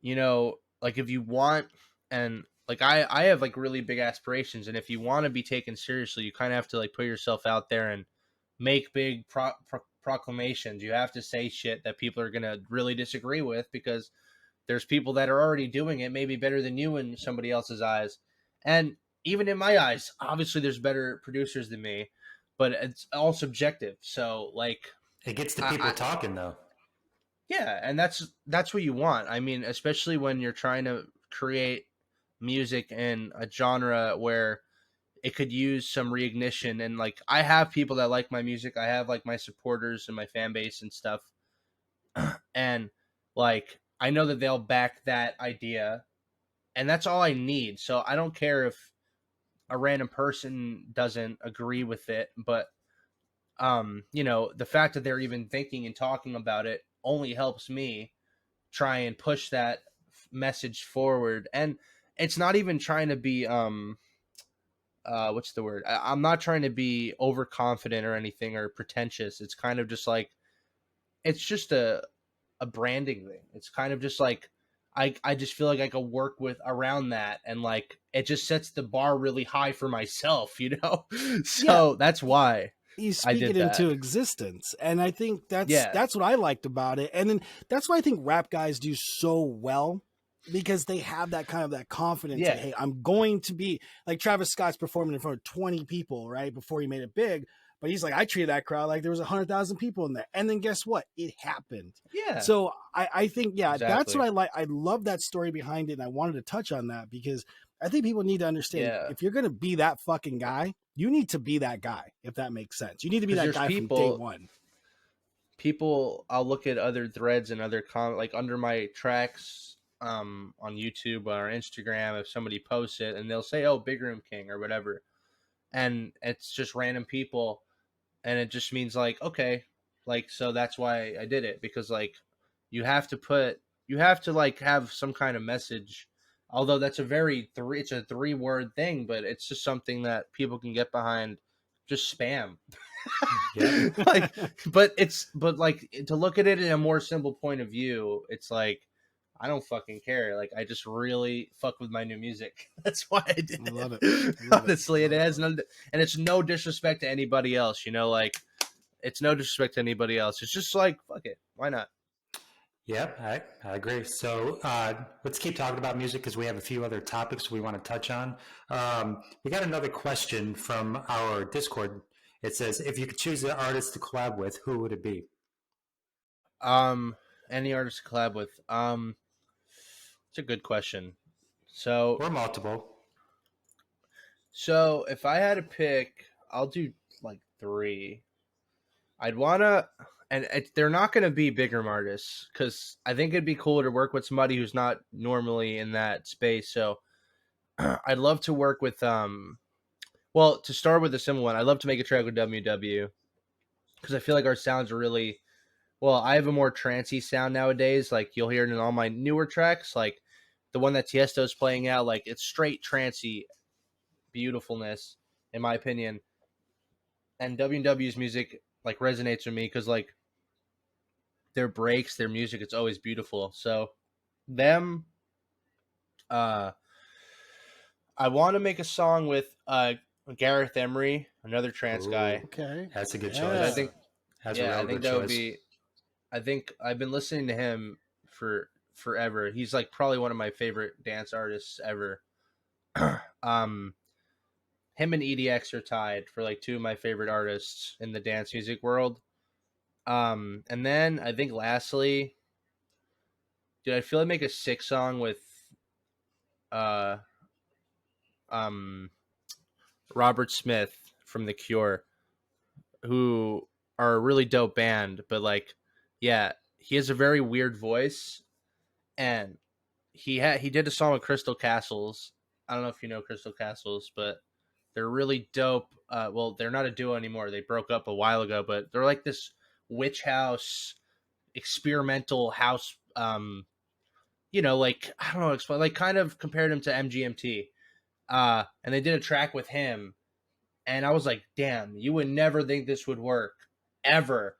you know, like if you want, and like I have like really big aspirations, and if you want to be taken seriously, you kind of have to like put yourself out there and make big proclamations. You have to say shit that people are gonna really disagree with, because there's people that are already doing it maybe better than you in somebody else's eyes, and even in my eyes, obviously there's better producers than me, but it's all subjective. So like, It gets the people talking though. yeah, and that's what you want. I mean, especially when you're trying to create music in a genre where it could use some reignition. And like, I have people that like my music. I have like my supporters and my fan base and stuff. And like, I know that they'll back that idea, and that's all I need. So I don't care if a random person doesn't agree with it, but you know, the fact that they're even thinking and talking about it only helps me try and push that message forward. And it's not even trying to be what's the word? I'm not trying to be overconfident or anything or pretentious. It's kind of just like, it's just a branding thing. It's kind of just like, I just feel like I could work with around that, and like it just sets the bar really high for myself, you know? So that's why you speak it into existence, and I think that's what I liked about it. And then that's why I think rap guys do so well, because they have that kind of that confidence. Yeah. Like, hey, I'm going to be like Travis Scott's performing in front of 20 people right before he made it big, but he's like, I treated that crowd like there was 100,000 people in there, and then guess what? It happened. Yeah. So I think Exactly. that's what I like. I love that story behind it, and I wanted to touch on that because I think people need to understand, if you're gonna be that fucking guy, you need to be that guy, if that makes sense. You need to be that guy from day one. People, I'll look at other threads and other like under my tracks on YouTube or Instagram, if somebody posts it and they'll say, oh, Big Room King or whatever, and it's just random people, and it just means like, okay, like, so that's why I did it, because like you have to like have some kind of message. Although that's it's a 3-word thing, but it's just something that people can get behind. Just spam. Yeah. but like to look at it in a more simple point of view, it's like, I don't fucking care. Like, I just really fuck with my new music. That's why I did it. I love it. Honestly, it has and it's no disrespect to anybody else, you know, like it's no disrespect to anybody else. It's just like, fuck it. Why not? Yep, I agree. So let's keep talking about music because we have a few other topics we want to touch on. We got another question from our Discord. It says, if you could choose an artist to collab with, who would it be? Any artist to collab with? It's a good question. So, or multiple. So if I had to pick, I'll do like 3. I'd wanna, and they're not gonna be bigger artists, because I think it'd be cool to work with somebody who's not normally in that space. So I'd love to work with well, to start with a simple one, I'd love to make a track with WW, because I feel like our sounds are really, well, I have a more trancey sound nowadays. Like, you'll hear it in all my newer tracks, like the one that Tiesto's playing out, like it's straight trancey beautifulness, in my opinion. And WW's music like resonates with me because like their breaks, their music, it's always beautiful. So them, I want to make a song with Gareth Emery, another trance guy. Okay, that's a good choice. Yeah. I think, that's yeah, a real I think good that choice. would be. I think I've been listening to him for forever. He's like probably one of my favorite dance artists ever. Him and EDX are tied for like two of my favorite artists in the dance music world. And then I think lastly, dude, I feel like make a sick song with Robert Smith from The Cure, who are a really dope band, but like, yeah, he has a very weird voice, and he did a song with Crystal Castles. I don't know if you know Crystal Castles, but they're really dope. Well, they're not a duo anymore. They broke up a while ago, but they're like this witch house, experimental house. Like I don't know, explain. Like kind of compared him to MGMT. And they did a track with him, and I was like, damn, you would never think this would work ever,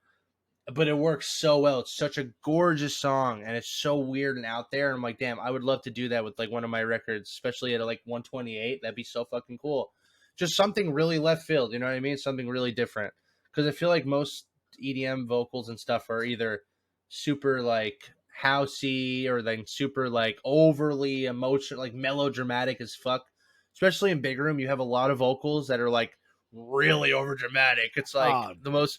but it works so well. It's such a gorgeous song, and it's so weird and out there, and I'm like, damn, I would love to do that with like one of my records, especially at like 128. That'd be so fucking cool. Just something really left field, you know what I mean? Something really different, because I feel like most EDM vocals and stuff are either super like housey or then super like overly emotional, like melodramatic as fuck. Especially in Big Room, you have a lot of vocals that are like really overdramatic. It's like the most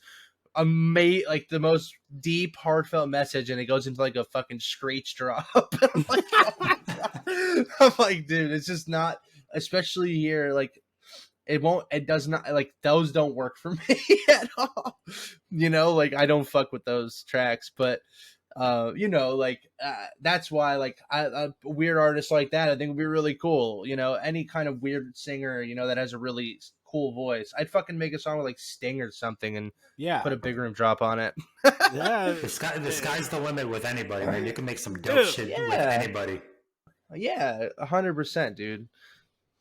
like the most deep, heartfelt message, and it goes into like a fucking screech drop. I'm like, oh my God. I'm like, dude, it's just not. Especially here, like it does not, like those don't work for me at all. Like I don't fuck with those tracks, but. That's why like a weird artist like that I think would be really cool. Any kind of weird singer that has a really cool voice. I'd fucking make a song with like Sting or something and put a Big Room drop on it. Yeah, the sky's the limit with anybody, man. You can make some dope shit with anybody. Yeah, 100%, dude.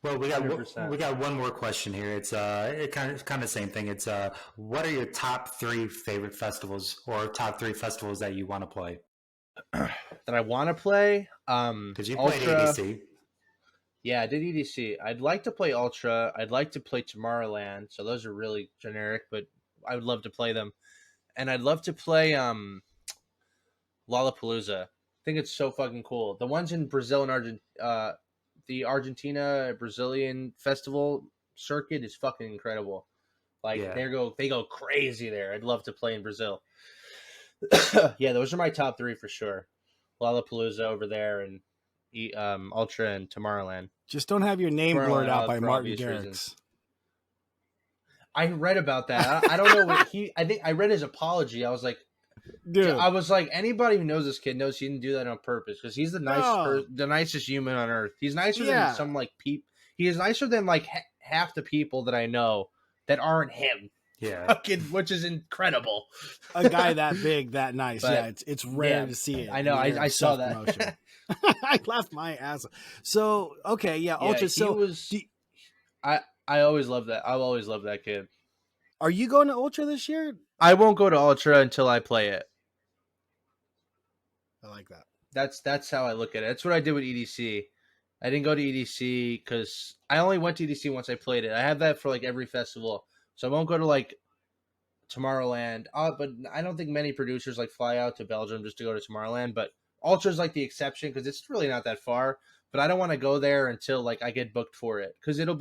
Well, we got one more question here. It's kind of the same thing. It's what are your top 3 favorite festivals, or top 3 festivals that you want to play? That I want to play? Because you played EDC. Yeah, I did EDC. I'd like to play Ultra. I'd like to play Tomorrowland. So those are really generic, but I would love to play them. And I'd love to play Lollapalooza. I think it's so fucking cool. The ones in Brazil and Argentina. The Argentina Brazilian festival circuit is fucking incredible. Like they go crazy there. I'd love to play in Brazil. Yeah, those are my top 3 for sure. Lollapalooza over there, and Ultra and Tomorrowland. Just don't have your name blurred out by Martin Garrix. I read about that. I don't know what I think I read his apology. I was like, dude, I was like, anybody who knows this kid knows he didn't do that on purpose, because he's the nicest human on earth. He's nicer than some like people. He is nicer than like half the people that I know that aren't him. Yeah, which is incredible. A guy that big, that nice. But, it's rare to see it. I know. I saw that. I laughed my ass off. So okay, Ultra. So I always love that. I've always loved that kid. Are you going to Ultra this year? I won't go to Ultra until I play it. I like that. That's how I look at it. That's what I did with EDC. I didn't go to EDC because I only went to EDC once I played it. I have that for like every festival. So I won't go to like Tomorrowland. But I don't think many producers like fly out to Belgium just to go to Tomorrowland. But Ultra's like the exception because it's really not that far. But I don't want to go there until like I get booked for it, because it'll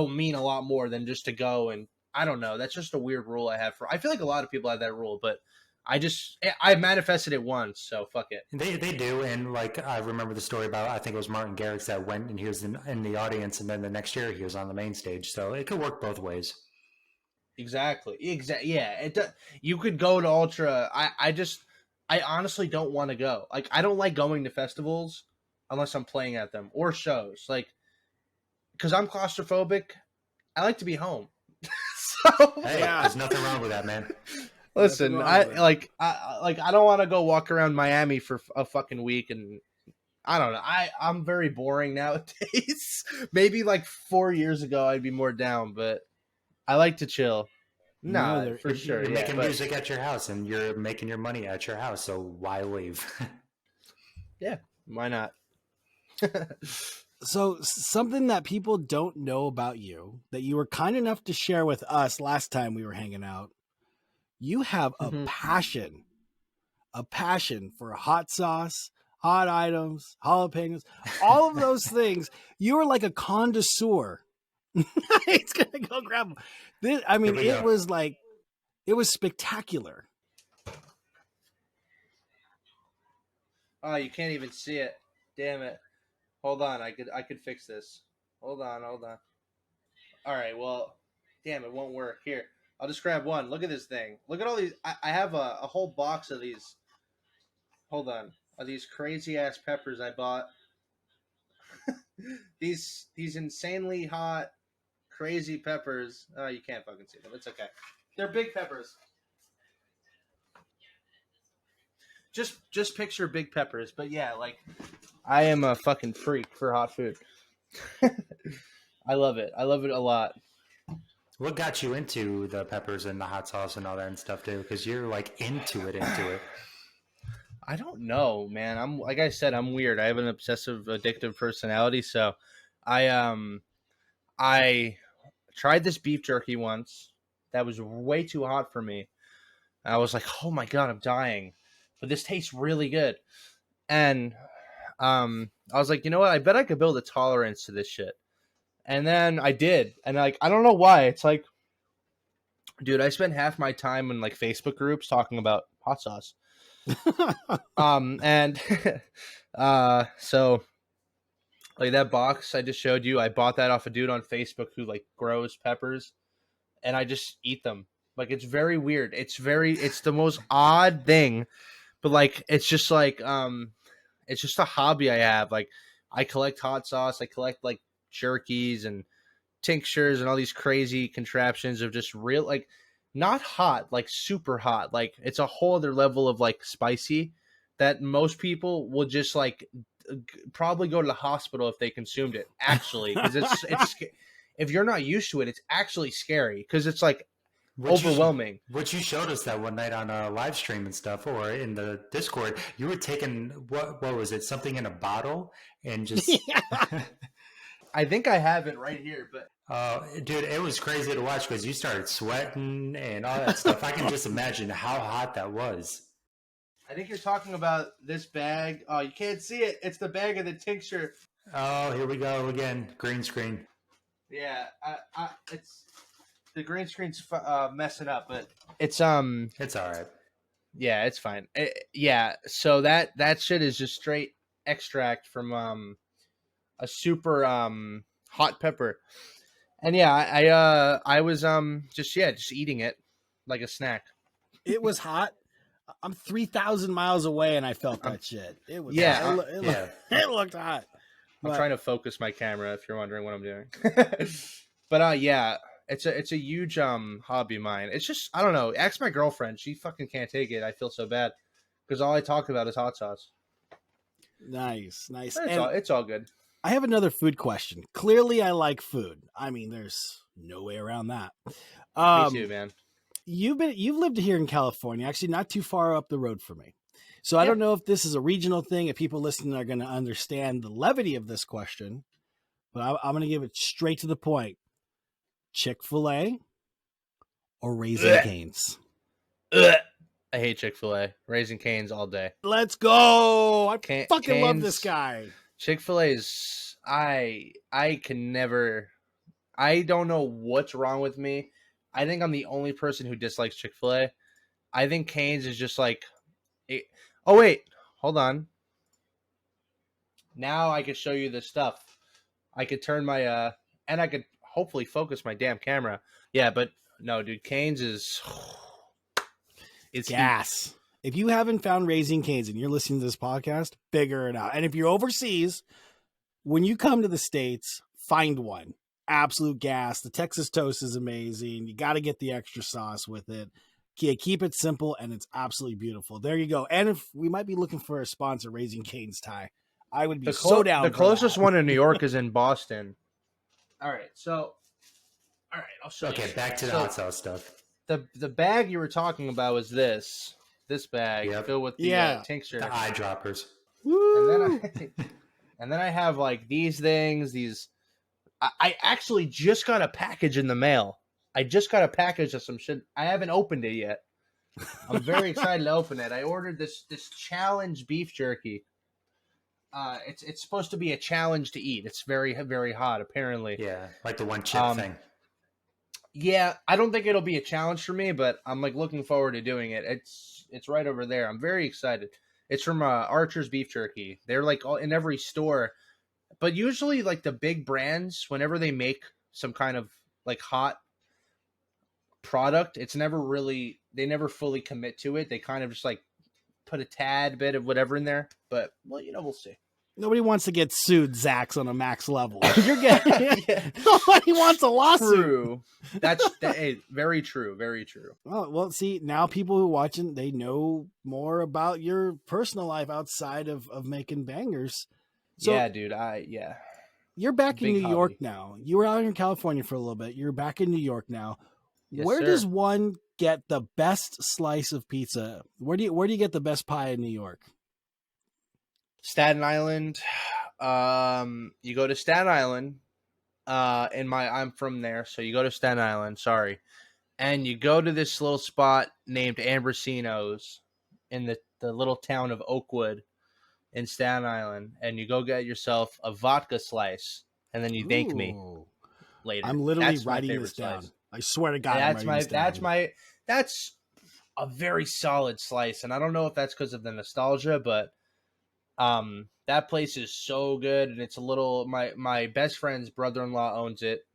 mean a lot more than just to go. And I don't know. That's just a weird rule I have I feel like a lot of people have that rule, but I manifested it once, so fuck it. They do, and like I remember the story about, I think it was Martin Garrix that went and he was in the audience, and then the next year he was on the main stage. So it could work both ways. Exactly. Yeah. You could go to Ultra. I honestly don't want to go. Like, I don't like going to festivals unless I'm playing at them or shows. Like, because I'm claustrophobic. I like to be home. There's nothing wrong with that, man. Listen, I don't want to go walk around Miami for a fucking week, and I don't know. I'm very boring nowadays. Maybe like 4 years ago I'd be more down, but I like to chill. No, for sure. You're making music at your house, and you're making your money at your house, so why leave? Yeah, why not? So something that people don't know about you that you were kind enough to share with us last time we were hanging out, you have a passion, a passion for hot sauce, hot items, jalapenos, all of those things. You were like a connoisseur. It's gonna go grab them. This, I mean, it was like, it was spectacular. Oh, you can't even see it. Damn it. Hold on, I could fix this. Hold on. All right, well, damn, it won't work. Here, I'll just grab one. Look at this thing. Look at all these. I have a whole box of these. Hold on. Of these crazy ass peppers I bought. these insanely hot, crazy peppers. Oh, you can't fucking see them. It's okay. They're big peppers. Just picture big peppers. But yeah, like, I am a fucking freak for hot food. I love it. I love it a lot. What got you into the peppers and the hot sauce and all that and stuff too? Because you're like into it. I don't know, man. I'm, like I said, I'm weird. I have an obsessive, addictive personality. So, I tried this beef jerky once. That was way too hot for me. I was like, oh my god, I'm dying. But this tastes really good. And I was like, you know what? I bet I could build a tolerance to this shit. And then I did. And like, I don't know why. It's like, dude, I spent half my time in like Facebook groups talking about hot sauce. And so like that box I just showed you, I bought that off a dude on Facebook who like grows peppers, and I just eat them. Like, it's very weird. It's the most odd thing, but like, it's just like, it's just a hobby I have. Like, I collect hot sauce. I collect like jerkies and tinctures and all these crazy contraptions of just real, like, not hot, like super hot. Like, it's a whole other level of like spicy that most people will just like probably go to the hospital if they consumed it, actually, because it's if you're not used to it, it's actually scary because it's like overwhelming. What you showed us that one night on a live stream and stuff, or in the Discord, you were taking what was it? Something in a bottle and just. I think I have it right here, but dude, it was crazy to watch because you started sweating and all that stuff. I can just imagine how hot that was. I think you're talking about this bag. Oh, you can't see it. It's the bag of the tincture. Oh, here we go again. Green screen. Yeah, it's the green screen's messing up, but it's It's all right. Yeah, it's fine. Yeah, so that shit is just straight extract from a super hot pepper, and yeah, I was just eating it like a snack. It was hot. I'm 3,000 miles away, and I felt that shit. It was it looked hot. I'm trying to focus my camera if you're wondering what I'm doing. But yeah, it's a huge hobby of mine. It's just, I don't know. Ask my girlfriend. She fucking can't take it. I feel so bad because all I talk about is hot sauce. Nice. It's all good. I have another food question. Clearly, I like food. I mean, there's no way around that. Me too, man. You've lived here in California, actually not too far up the road from me. So I don't know if this is a regional thing, if people listening are going to understand the levity of this question, but I'm going to give it straight to the point. Chick-fil-A or Raising Cane's? I hate Chick-fil-A. Raising Cane's all day. Let's go. I fucking Cane's, love this guy. Chick-fil-A's, I can never, I don't know what's wrong with me. I think I'm the only person who dislikes Chick-fil-A. I think Cane's is just like, oh wait, hold on. Now I could show you this stuff. I could turn my, and I could hopefully focus my damn camera. Yeah, but no, dude, Cane's is, it's gas. If you haven't found Raising Cane's and you're listening to this podcast, figure it out. And if you're overseas, when you come to the States, find one. Absolute gas. The Texas toast is amazing. You got to get the extra sauce with it. Yeah, keep it simple, and it's absolutely beautiful. There you go. And if we might be looking for a sponsor, Raising Cane's, Ty, I would be so down. The closest one in New York is in Boston. All right, I'll show you. Okay, back to the hot sauce stuff. The bag you were talking about was this bag filled with the tincture, the eyedroppers. Woo! And then I have like these things. I actually just got a package in the mail. I just got a package of some shit. I haven't opened it yet. I'm very excited to open it. I ordered this challenge beef jerky. It's supposed to be a challenge to eat. It's very, very hot, apparently. Yeah, like the one chip thing. Yeah, I don't think it'll be a challenge for me, but I'm like looking forward to doing it. It's right over there. I'm very excited. It's from Archer's Beef Jerky. They're like all in every store, but usually like the big brands, whenever they make some kind of like hot product, it's never really, they never fully commit to it. They kind of just like put a tad bit of whatever in there, but well, we'll see. Nobody wants to get sued, ZAXX, on a max level. You're getting nobody wants a lawsuit. True. That's very true. Very true. Well, see, now people who are watching, they know more about your personal life outside of making bangers. So, yeah, dude. You're back in Big New York hobby. now. You were out in California for a little bit. You're back in New York now. Yes, Where sir. does one get the best slice of pizza? Where do you get the best pie in New York? Staten Island. You go to Staten Island. I'm from there, so you go to Staten Island. Sorry, and you go to this little spot named Ambrosino's in the little town of Oakwood in Staten Island, and you go get yourself a vodka slice, and then you thank me later. I'm literally That's my writing favorite this down. slice. I swear to God, That's a very solid slice, and I don't know if that's because of the nostalgia, but that place is so good, and it's a little, my best friend's brother-in-law owns it,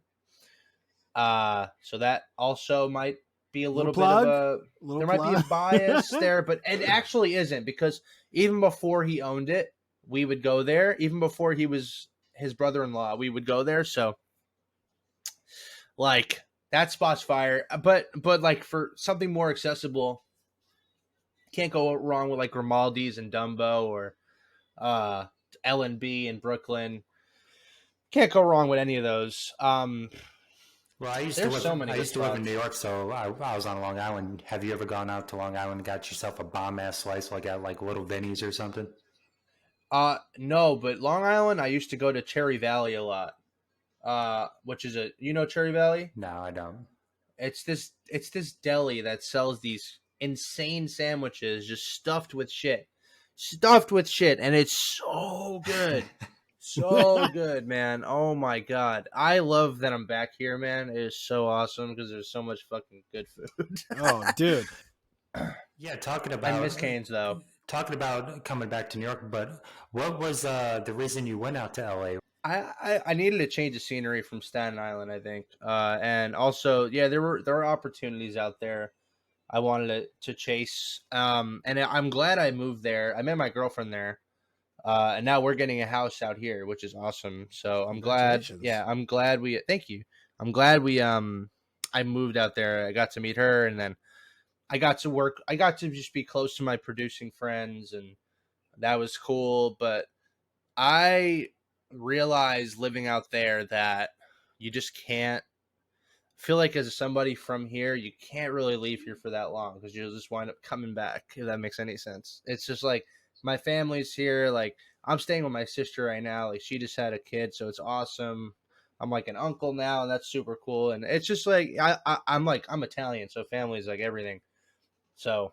so that also might be a little bit of a there might be a bias there, but it actually isn't, because even before he owned it, we would go there. Even before he was his brother-in-law, we would go there. So like that spot's fire, but like for something more accessible, can't go wrong with like Grimaldi's and Dumbo, or L&B in Brooklyn. Can't go wrong with any of those. Well, I used to live in New York, so I was on Long Island. Have you ever gone out to Long Island and got yourself a bomb-ass slice like at like Little Vinny's or something? No, but Long Island, I used to go to Cherry Valley a lot. Which is Cherry Valley? No, I don't. It's this deli that sells these insane sandwiches just stuffed with shit, and it's so good. So good, man. Oh my God. I love that I'm back here, man. It is so awesome because there's so much fucking good food. Oh, dude. Yeah, talking about, I miss Cane's though. Talking about coming back to New York, but what was the reason you went out to LA? I needed a change of scenery from Staten Island, I think. And also, yeah, there were opportunities out there I wanted to chase. And I'm glad I moved there. I met my girlfriend there. And now we're getting a house out here, which is awesome. So I'm glad. Yeah, I'm glad we. Thank you. I'm glad we. I moved out there. I got to meet her, and then I got to work. I got to just be close to my producing friends, and that was cool. But I realized living out there that you just can't. Feel like as somebody from here, you can't really leave here for that long because you'll just wind up coming back. If that makes any sense, it's just like. My family's here. Like I'm staying with my sister right now. Like she just had a kid, so it's awesome. I'm like an uncle now, and that's super cool. And it's just like I'm Italian, so family's like everything. So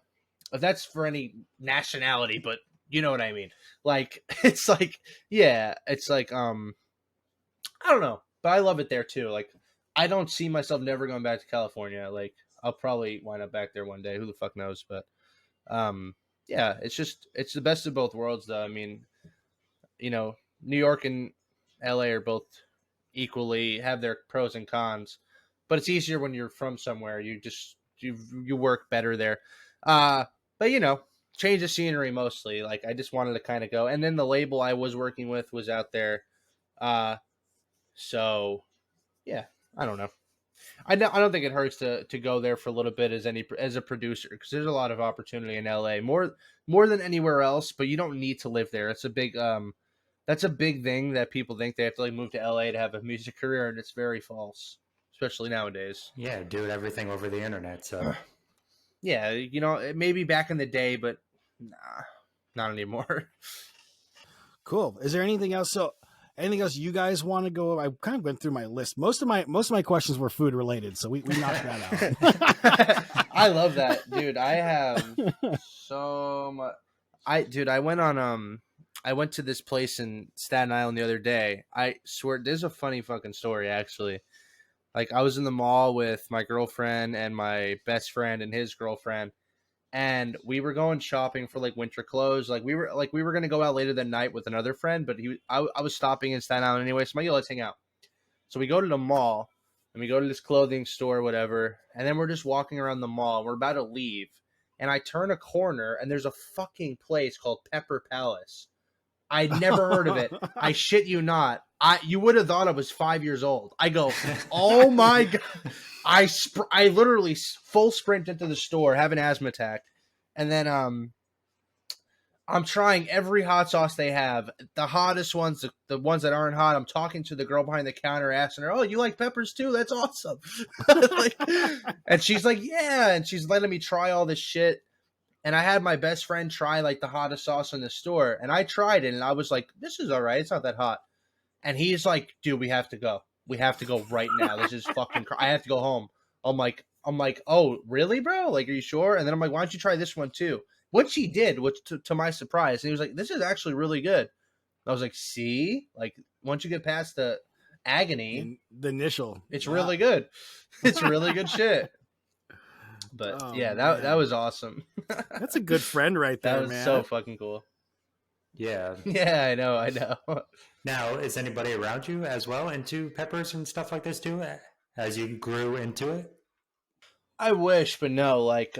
if that's for any nationality, but you know what I mean. Like it's like it's like I don't know, but I love it there too. Like I don't see myself never going back to California. Like I'll probably wind up back there one day. Who the fuck knows? But yeah, it's the best of both worlds, though. I mean, New York and LA are both equally have their pros and cons, but it's easier when you're from somewhere. You work better there. But change of scenery mostly. Like I just wanted to kind of go, and then the label I was working with was out there. So yeah, I don't know. I don't think it hurts to go there for a little bit as a producer, because there's a lot of opportunity in LA, more than anywhere else. But you don't need to live there. It's a big that's a big thing that people think they have to like move to LA to have a music career, and it's very false, especially nowadays. Yeah, do everything over the internet. So yeah, maybe back in the day, but nah, not anymore. Cool. Is there anything else? Anything else you guys want to go? I kind of went through my list. Most of my questions were food related, so we knocked that out. I love that, dude. I have so much. I went to this place in Staten Island the other day. I swear, there's a funny fucking story actually. Like, I was in the mall with my girlfriend and my best friend and his girlfriend, and we were going shopping for like winter clothes. We were gonna go out later that night with another friend, but I was stopping in Staten Island anyway. So I'm like, yo, let's hang out. So we go to the mall and we go to this clothing store, whatever, and then we're just walking around the mall. We're about to leave, and I turn a corner and there's a fucking place called Pepper Palace. I'd never heard of it. I shit you not. You would have thought I was 5 years old. I go, oh my God. I literally full sprint into the store, have an asthma attack. And then I'm trying every hot sauce they have. The hottest ones, the ones that aren't hot. I'm talking to the girl behind the counter, asking her, oh, you like peppers too? That's awesome. And she's like, yeah. And she's letting me try all this shit. And I had my best friend try like the hottest sauce in the store. And I tried it and I was like, this is all right. It's not that hot. And he's like, dude, we have to go. We have to go right now. This is fucking I have to go home. I'm like, oh, really, bro? Like, are you sure? And then I'm like, why don't you try this one too? What she did, which to my surprise, and he was like, this is actually really good. I was like, see? Like, once you get past the agony, the initial, it's really good. It's really good shit. But that was awesome. That's a good friend right there, man. That was so fucking cool. Yeah. Yeah, I know. Now, is anybody around you as well into peppers and stuff like this too, as you grew into it? I wish, but no. Like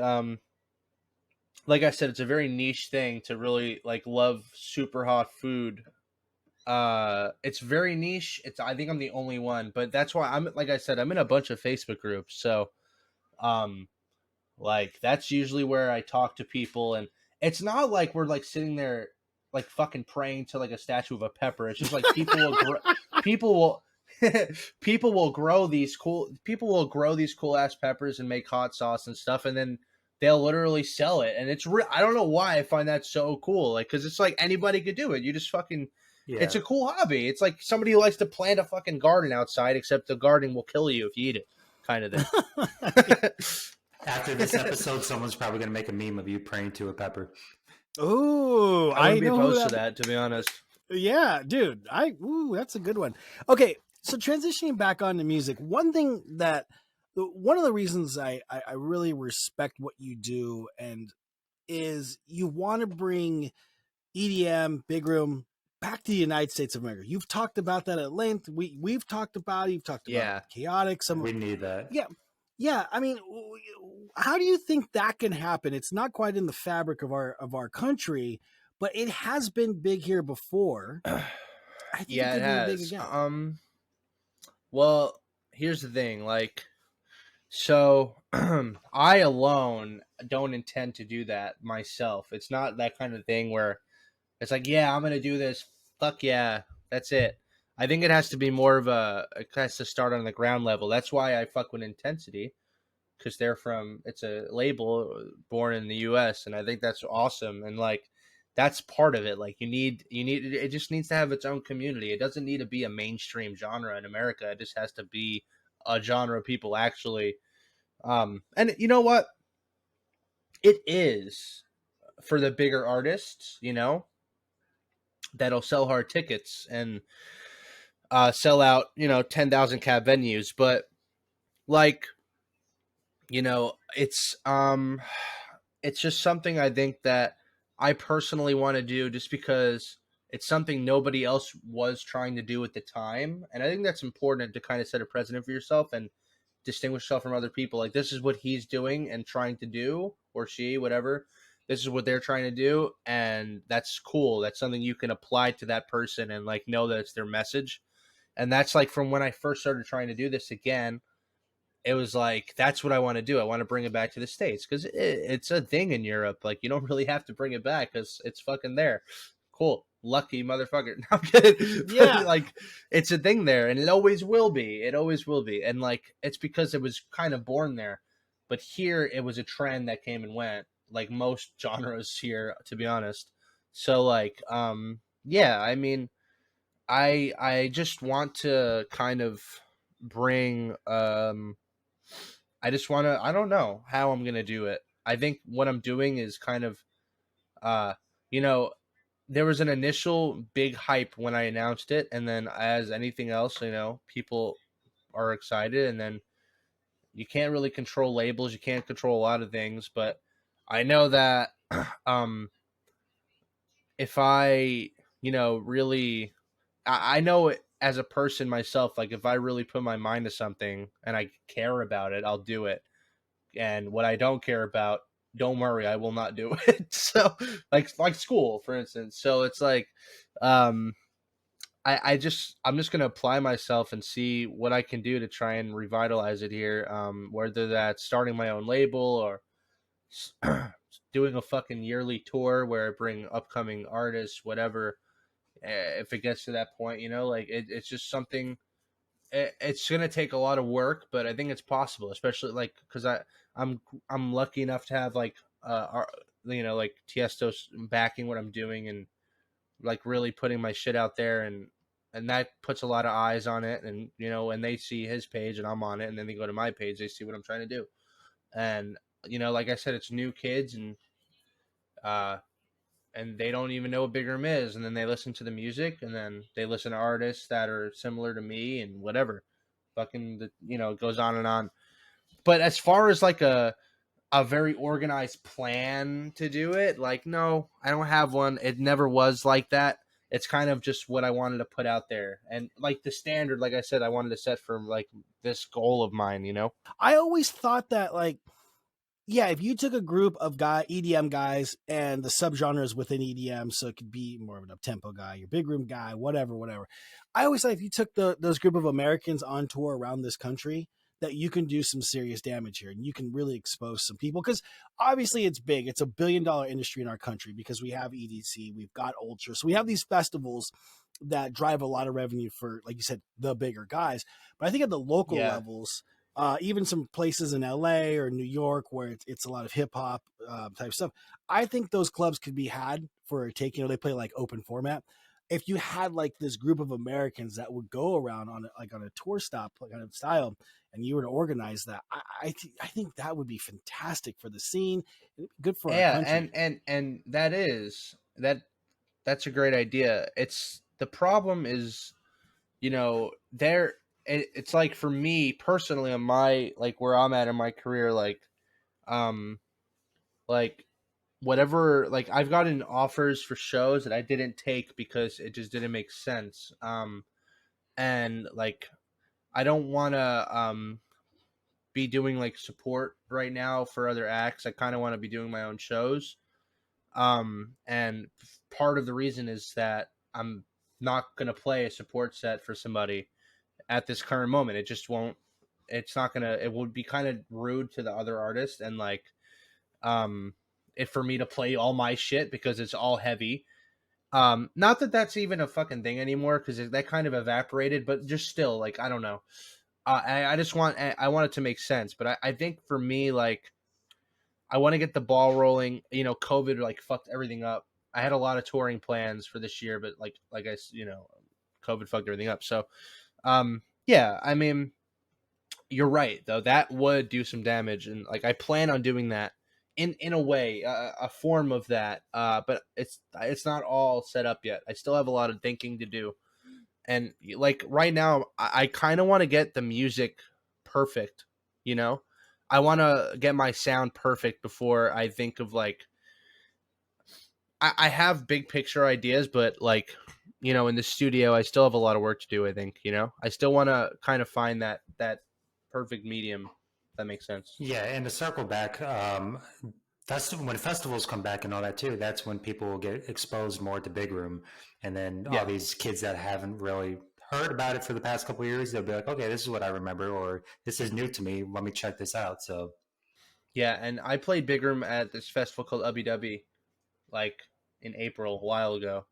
I said, it's a very niche thing to really like love super hot food. It's very niche. I think I'm the only one, but that's why I'm in a bunch of Facebook groups. So, like that's usually where I talk to people, and it's not like we're like sitting there like fucking praying to like a statue of a pepper. It's just like people will grow these cool ass peppers and make hot sauce and stuff, and then they'll literally sell it. And it's I don't know why I find that so cool. Like, cause it's like anybody could do it. You just fucking, It's a cool hobby. It's like somebody who likes to plant a fucking garden outside, except the garden will kill you if you eat it, kind of thing. After this episode, someone's probably going to make a meme of you praying to a pepper. Oh, I wouldn't be opposed to that, to be honest. Yeah, dude. That's a good one. Okay, so transitioning back onto music, one of the reasons I really respect what you do and is you want to bring EDM, big room back to the United States of America. You've talked about that at length. We've talked about it. You've talked about chaotic. We need that. Yeah. I mean, how do you think that can happen? It's not quite in the fabric of our country, but it has been big here before. I think it has. Big again. Well, here's the thing. Like, so I alone don't intend to do that myself. It's not that kind of thing where it's like, yeah, I'm gonna do this. Fuck yeah, that's it. I think it has to be more of it has to start on the ground level. That's why I fuck with Intensity, because it's a label born in the US, and I think that's awesome. And like, that's part of it. Like it just needs to have its own community. It doesn't need to be a mainstream genre in America. It just has to be a genre people actually, and you know what? It is for the bigger artists, that'll sell hard tickets and sell out, 10,000 cap venues. But like, it's just something I think that I personally want to do just because it's something nobody else was trying to do at the time. And I think that's important to kind of set a precedent for yourself and distinguish yourself from other people. Like, this is what he's doing and trying to do, or she, whatever. This is what they're trying to do, and that's cool. That's something you can apply to that person and like know that it's their message. And that's like from when I first started trying to do this again, it was like, that's what I want to do. I want to bring it back to the States because it's a thing in Europe. Like, you don't really have to bring it back because it's fucking there. Cool. Lucky motherfucker. No, I'm kidding. Yeah. Like, it's a thing there, and it always will be. It always will be. And like, it's because it was kind of born there. But here, it was a trend that came and went, like most genres here, to be honest. So like, yeah, I mean, I just want to kind of bring, I I just want to, I don't know how I'm going to do it. I think what I'm doing is kind of, uh, you know, there was an initial big hype when I announced it. And then as anything else, people are excited, and then you can't really control labels. You can't control a lot of things, but I know that, um, if I, really, I know it as a person myself, like if I really put my mind to something and I care about it, I'll do it. And what I don't care about, don't worry, I will not do it. So like school, for instance. So it's like, um, I'm just gonna apply myself and see what I can do to try and revitalize it here. Whether that's starting my own label or doing a fucking yearly tour where I bring upcoming artists, whatever. If it gets to that point, like it's just something. It's gonna take a lot of work, but I think it's possible, especially like because I'm lucky enough to have like like Tiesto's backing what I'm doing, and like really putting my shit out there, and that puts a lot of eyes on it, and when they see his page and I'm on it, and then they go to my page, they see what I'm trying to do. And like I said, it's new kids, uh and they don't even know what Big Room is, and then they listen to the music, and then they listen to artists that are similar to me, and whatever, fucking it goes on and on. But as far as like a very organized plan to do it, like, no, I don't have one. It never was like that. It's kind of just what I wanted to put out there, and like the standard, like I said, I wanted to set for like this goal of mine. I always thought that, like, yeah, if you took a group of EDM guys and the subgenres within EDM, so it could be more of an up-tempo guy, your big room guy, whatever. I always thought if you took those group of Americans on tour around this country, that you can do some serious damage here, and you can really expose some people, because obviously it's big. It's $1 billion industry in our country because we have EDC, we've got Ultra, so we have these festivals that drive a lot of revenue for, like you said, the bigger guys. But I think at the local Yeah. levels, even some places in LA or New York where it's a lot of hip hop type stuff, I think those clubs could be had for a take. They play like open format. If you had like this group of Americans that would go around on a tour stop kind of style, and you were to organize that, I think that would be fantastic for the scene. It'd be good for our Yeah, country. and that's a great idea. It's the problem is, there it's like for me personally on my like where I'm at in my career, um like whatever, like I've gotten offers for shows that I didn't take because it just didn't make sense. And like I don't want to be doing like support right now for other acts. I kind of want to be doing my own shows. And part of the reason is that I'm not going to play a support set for somebody at this current moment. It just won't, it's not going to, it would be kind of rude to the other artist, and like, um, if for me to play all my shit because it's all heavy. Not that that's even a fucking thing anymore, because that kind of evaporated, but just still, like, I don't know. I just want, I want it to make sense, but I think for me, like, I want to get the ball rolling. COVID like fucked everything up. I had a lot of touring plans for this year, but like I, COVID fucked everything up. So, yeah, I mean, you're right though. That would do some damage, and like I plan on doing that in a way, a form of that. But it's not all set up yet. I still have a lot of thinking to do, and like right now, I kind of want to get the music perfect. You know, I want to get my sound perfect before I think of like. I have big picture ideas, but like, in the studio, I still have a lot of work to do. I think, I still want to kind of find that perfect medium. If that makes sense. Yeah, and to circle back, when festivals come back and all that too, that's when people will get exposed more to Big Room, and then all Yeah, these kids that haven't really heard about it for the past couple of years, they'll be like, okay, this is what I remember, or this is new to me. Let me check this out. So yeah, and I played Big Room at this festival called Ubby Dubby, like in April a while ago,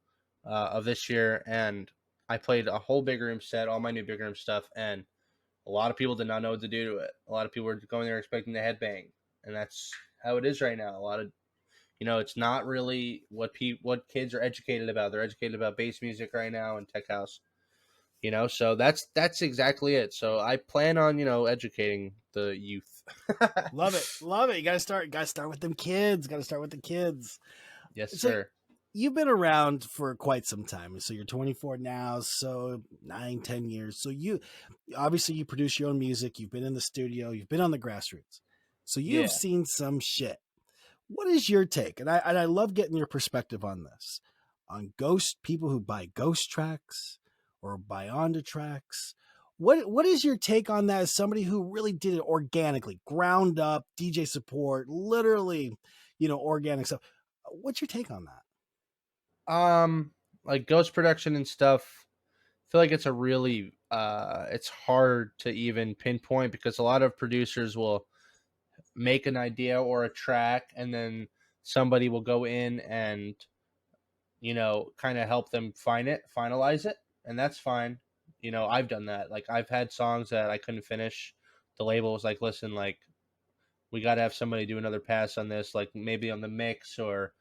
of this year, and I played a whole Big Room set, all my new Big Room stuff, and a lot of people did not know what to do to it. A lot of people were going there expecting to headbang, and that's how it is right now. A lot of it's not really what kids are educated about. They're educated about bass music right now and tech house. So that's exactly it. So I plan on, educating the youth. Love it. Love it. You gotta start with them kids. Gotta start with the kids. Yes, So sir. you've been around for quite some time. So you're 24 now, so 9, 10 years. So obviously you produce your own music. You've been in the studio. You've been on the grassroots. So you've Yeah. seen some shit. What is your take? And I love getting your perspective on this, on people who buy ghost tracks or buy onto tracks. What is your take on that as somebody who really did it organically, ground up, DJ support, literally, organic stuff? What's your take on that? Like ghost production and stuff. I feel like it's a really it's hard to even pinpoint because a lot of producers will make an idea or a track and then somebody will go in and kind of help them finalize it, and that's fine. I've done that. Like I've had songs that I couldn't finish. The label was like, listen, like we got to have somebody do another pass on this, like maybe on the mix or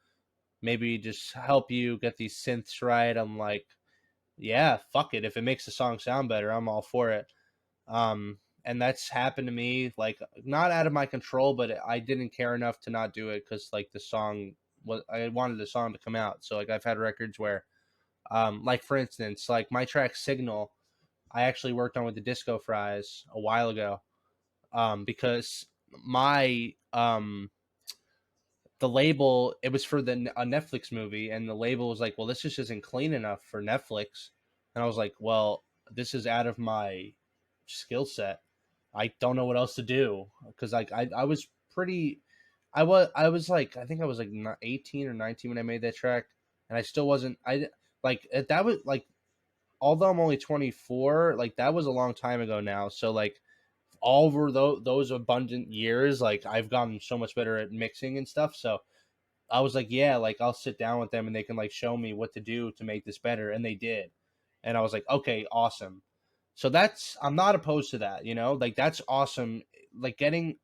maybe just help you get these synths right. I'm like, yeah, fuck it, if it makes the song sound better, I'm all for it. And that's happened to me, like not out of my control, but I didn't care enough to not do it because like I wanted the song to come out. So like I've had records where like for instance, like my track Signal, I actually worked on with the Disco Fries a while ago, because my the label, it was for a Netflix movie, and the label was like, well, this just isn't clean enough for Netflix. And I was like, well, this is out of my skill set. I don't know what else to do because like I was pretty, I was like, I think I was like 18 or 19 when I made that track, and I still wasn't, I like that was like, although I'm only 24, like that was a long time ago now. So like all over those abundant years, like I've gotten so much better at mixing and stuff. So I was like, yeah, like I'll sit down with them and they can like show me what to do to make this better, and they did. And I was like, okay, awesome. So I'm not opposed to that, like that's awesome. Like getting,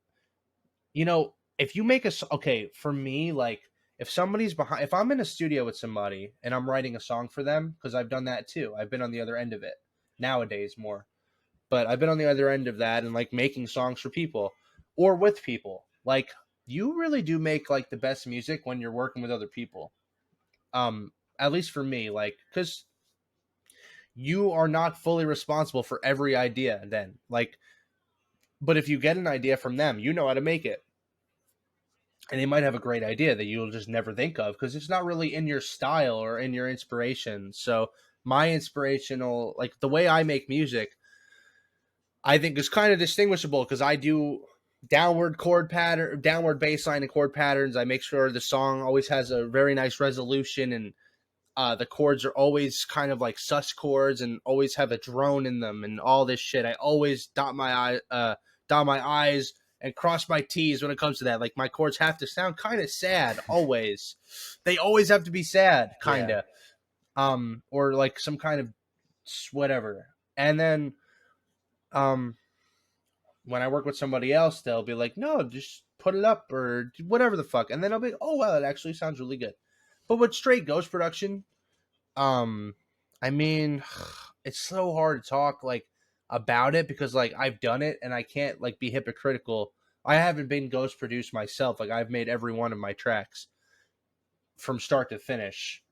if you make okay, for me, like if I'm in a studio with somebody and I'm writing a song for them, because I've done that too. I've been on the other end of it nowadays more, but I've been on the other end of that and like making songs for people or with people. Like you really do make like the best music when you're working with other people. At least for me, like, because you are not fully responsible for every idea then. Like, but if you get an idea from them, you know how to make it. And they might have a great idea that you'll just never think of because it's not really in your style or in your inspiration. So my inspirational, like the way I make music, I think is kind of distinguishable because I do downward bass line and chord patterns. I make sure the song always has a very nice resolution, and the chords are always kind of like sus chords and always have a drone in them and all this shit. I always dot my I's and cross my T's when it comes to that. Like my chords have to sound kind of sad always. They always have to be sad, kind of, or like some kind of whatever. And then when I work with somebody else, they'll be like, no, just put it up or whatever the fuck. And then I'll be like, oh, well, it actually sounds really good. But with straight ghost production, I mean, it's so hard to talk like about it because like I've done it and I can't like be hypocritical. I haven't been ghost produced myself. Like I've made every one of my tracks from start to finish,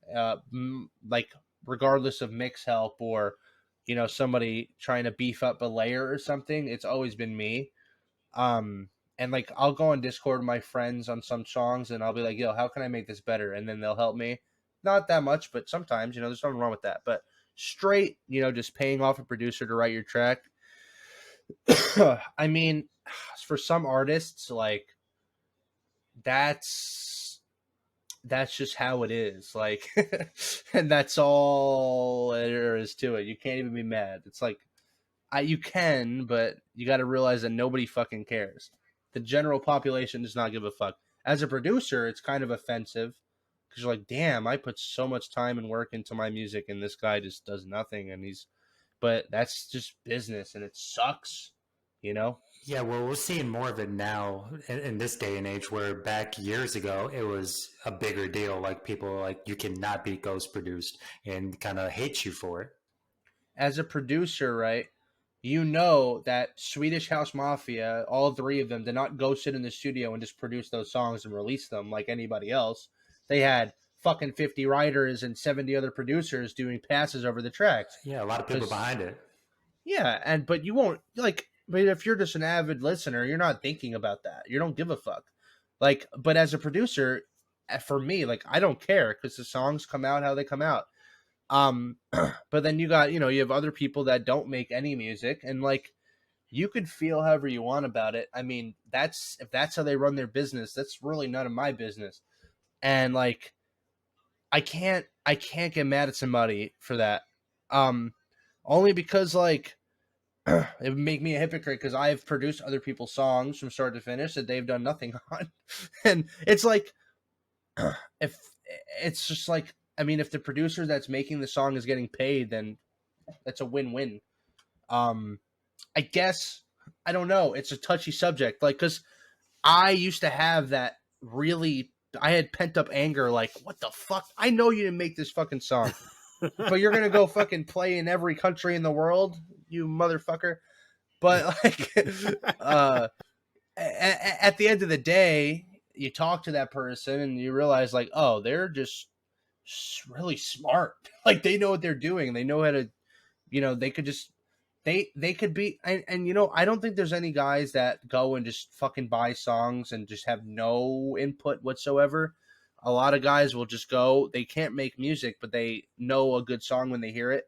like regardless of mix help or somebody trying to beef up a layer or something. It's always been me. And like I'll go on Discord with my friends on some songs and I'll be like, yo, how can I make this better? And then they'll help me. Not that much, but sometimes, there's nothing wrong with that. But straight, just paying off a producer to write your track. I mean, for some artists, like that's just how it is. Like, and that's all there is to it. You can't even be mad. It's like, you can, but you got to realize that nobody fucking cares. The general population does not give a fuck. As a producer, it's kind of offensive because you're like, damn, I put so much time and work into my music and this guy just does nothing. But that's just business and it sucks, Yeah, well, we're seeing more of it now in this day and age, where back years ago it was a bigger deal. Like people like you cannot be ghost produced and kind of hate you for it. as a producer, right? You know that Swedish House Mafia, all three of them, did not go sit in the studio and just produce those songs and release them like anybody else. They had fucking 50 writers and 70 other producers doing passes over the tracks. Yeah, a lot of people behind it. Yeah, but you won't like. But if you're just an avid listener, you're not thinking about that. You don't give a fuck. Like, but as a producer, for me, like, I don't care because the songs come out how they come out. But then you got, you have other people that don't make any music, and like, you could feel however you want about it. I mean, if that's how they run their business, that's really none of my business. And like, I can't get mad at somebody for that. Only because like it would make me a hypocrite because I've produced other people's songs from start to finish that they've done nothing on. And it's like, if it's just like, I mean, if the producer that's making the song is getting paid, then that's a win-win. I guess, I don't know. It's a touchy subject. Like, cause I used to have that really, I had pent up anger. Like, what the fuck? I know you didn't make this fucking song, but you're going to go fucking play in every country in the world, you motherfucker. But like, at the end of the day, you talk to that person and you realize like, oh, they're just really smart. Like, they know what they're doing. They know how to, they could just, they could be, and I don't think there's any guys that go and just fucking buy songs and just have no input whatsoever. A lot of guys will just go, they can't make music, but they know a good song when they hear it,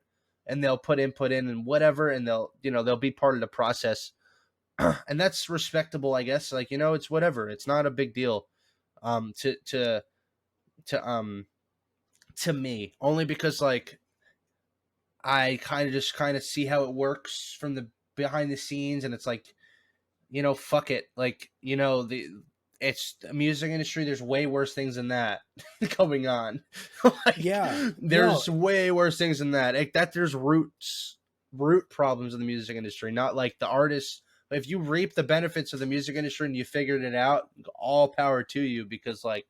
and they'll put input in and whatever, and they'll be part of the process. And that's respectable, I guess. Like, it's whatever. It's not a big deal. To me, only because like I kind of see how it works from the behind the scenes, and it's like, fuck it. Like, it's the music industry. There's way worse things than that going on. Like, Yeah, there's way worse things than that. There's root problems in the music industry, not like the artists. If you reap the benefits of the music industry and you figured it out, all power to you, because like,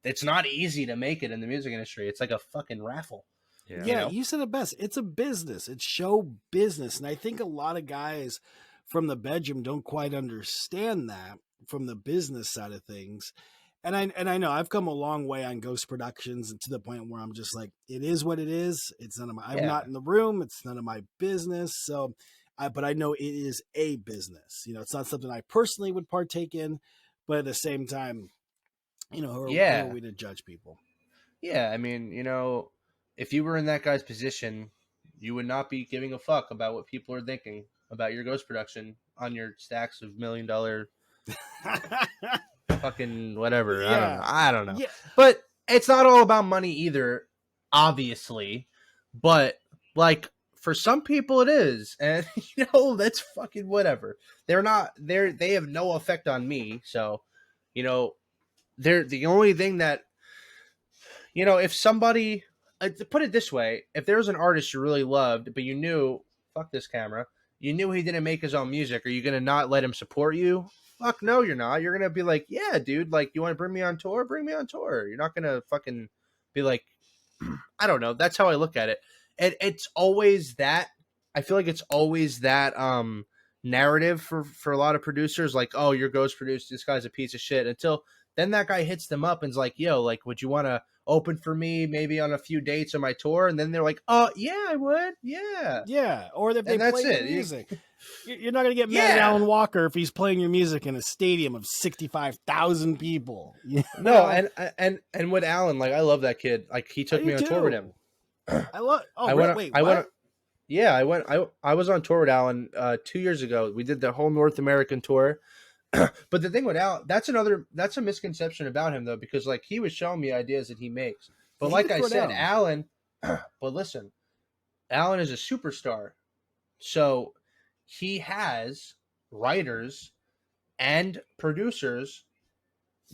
it's not easy to make it in the music industry. It's like a fucking raffle. Yeah, you said it best. It's a business. It's show business. And I think a lot of guys from the bedroom don't quite understand that from the business side of things. And I know I've come a long way on Ghost Productions, and to the point where I'm just like, it is what it is. It's none of my, I'm not in the room. It's none of my business. So, but I know it is a business. It's not something I personally would partake in, but at the same time, who are we to judge people? Yeah. I mean, if you were in that guy's position, you would not be giving a fuck about what people are thinking about your ghost production on your stacks of $1 million fucking whatever. Yeah. I don't know. Yeah. But it's not all about money either, obviously. But like, for some people it is. And that's fucking whatever. They have no effect on me. So, they're the only thing that, if somebody, to put it this way, if there was an artist you really loved, but you knew, fuck this camera, you knew he didn't make his own music, are you going to not let him support you? Fuck no, you're not. You're going to be like, yeah, dude, like, you want to bring me on tour? Bring me on tour. You're not going to fucking be like, I don't know. That's how I look at it. It's always that. I feel like it's always that narrative for a lot of producers, like, oh, your ghost produced, this guy's a piece of shit, until then that guy hits them up and's like, yo, like, would you want to open for me maybe on a few dates on my tour? And then they're like, oh, yeah, I would. Yeah. Yeah. Or if they play your music. You're not going to get mad at Alan Walker if he's playing your music in a stadium of 65,000 people. No, and with Alan, like, I love that kid. Like, he took me on tour with him. I was on tour with Alan 2 years ago. We did the whole North American tour. But the thing with Al, that's a misconception about him though, because like, he was showing me ideas that he makes. But like I said, Alan, but listen, Alan is a superstar. So he has writers and producers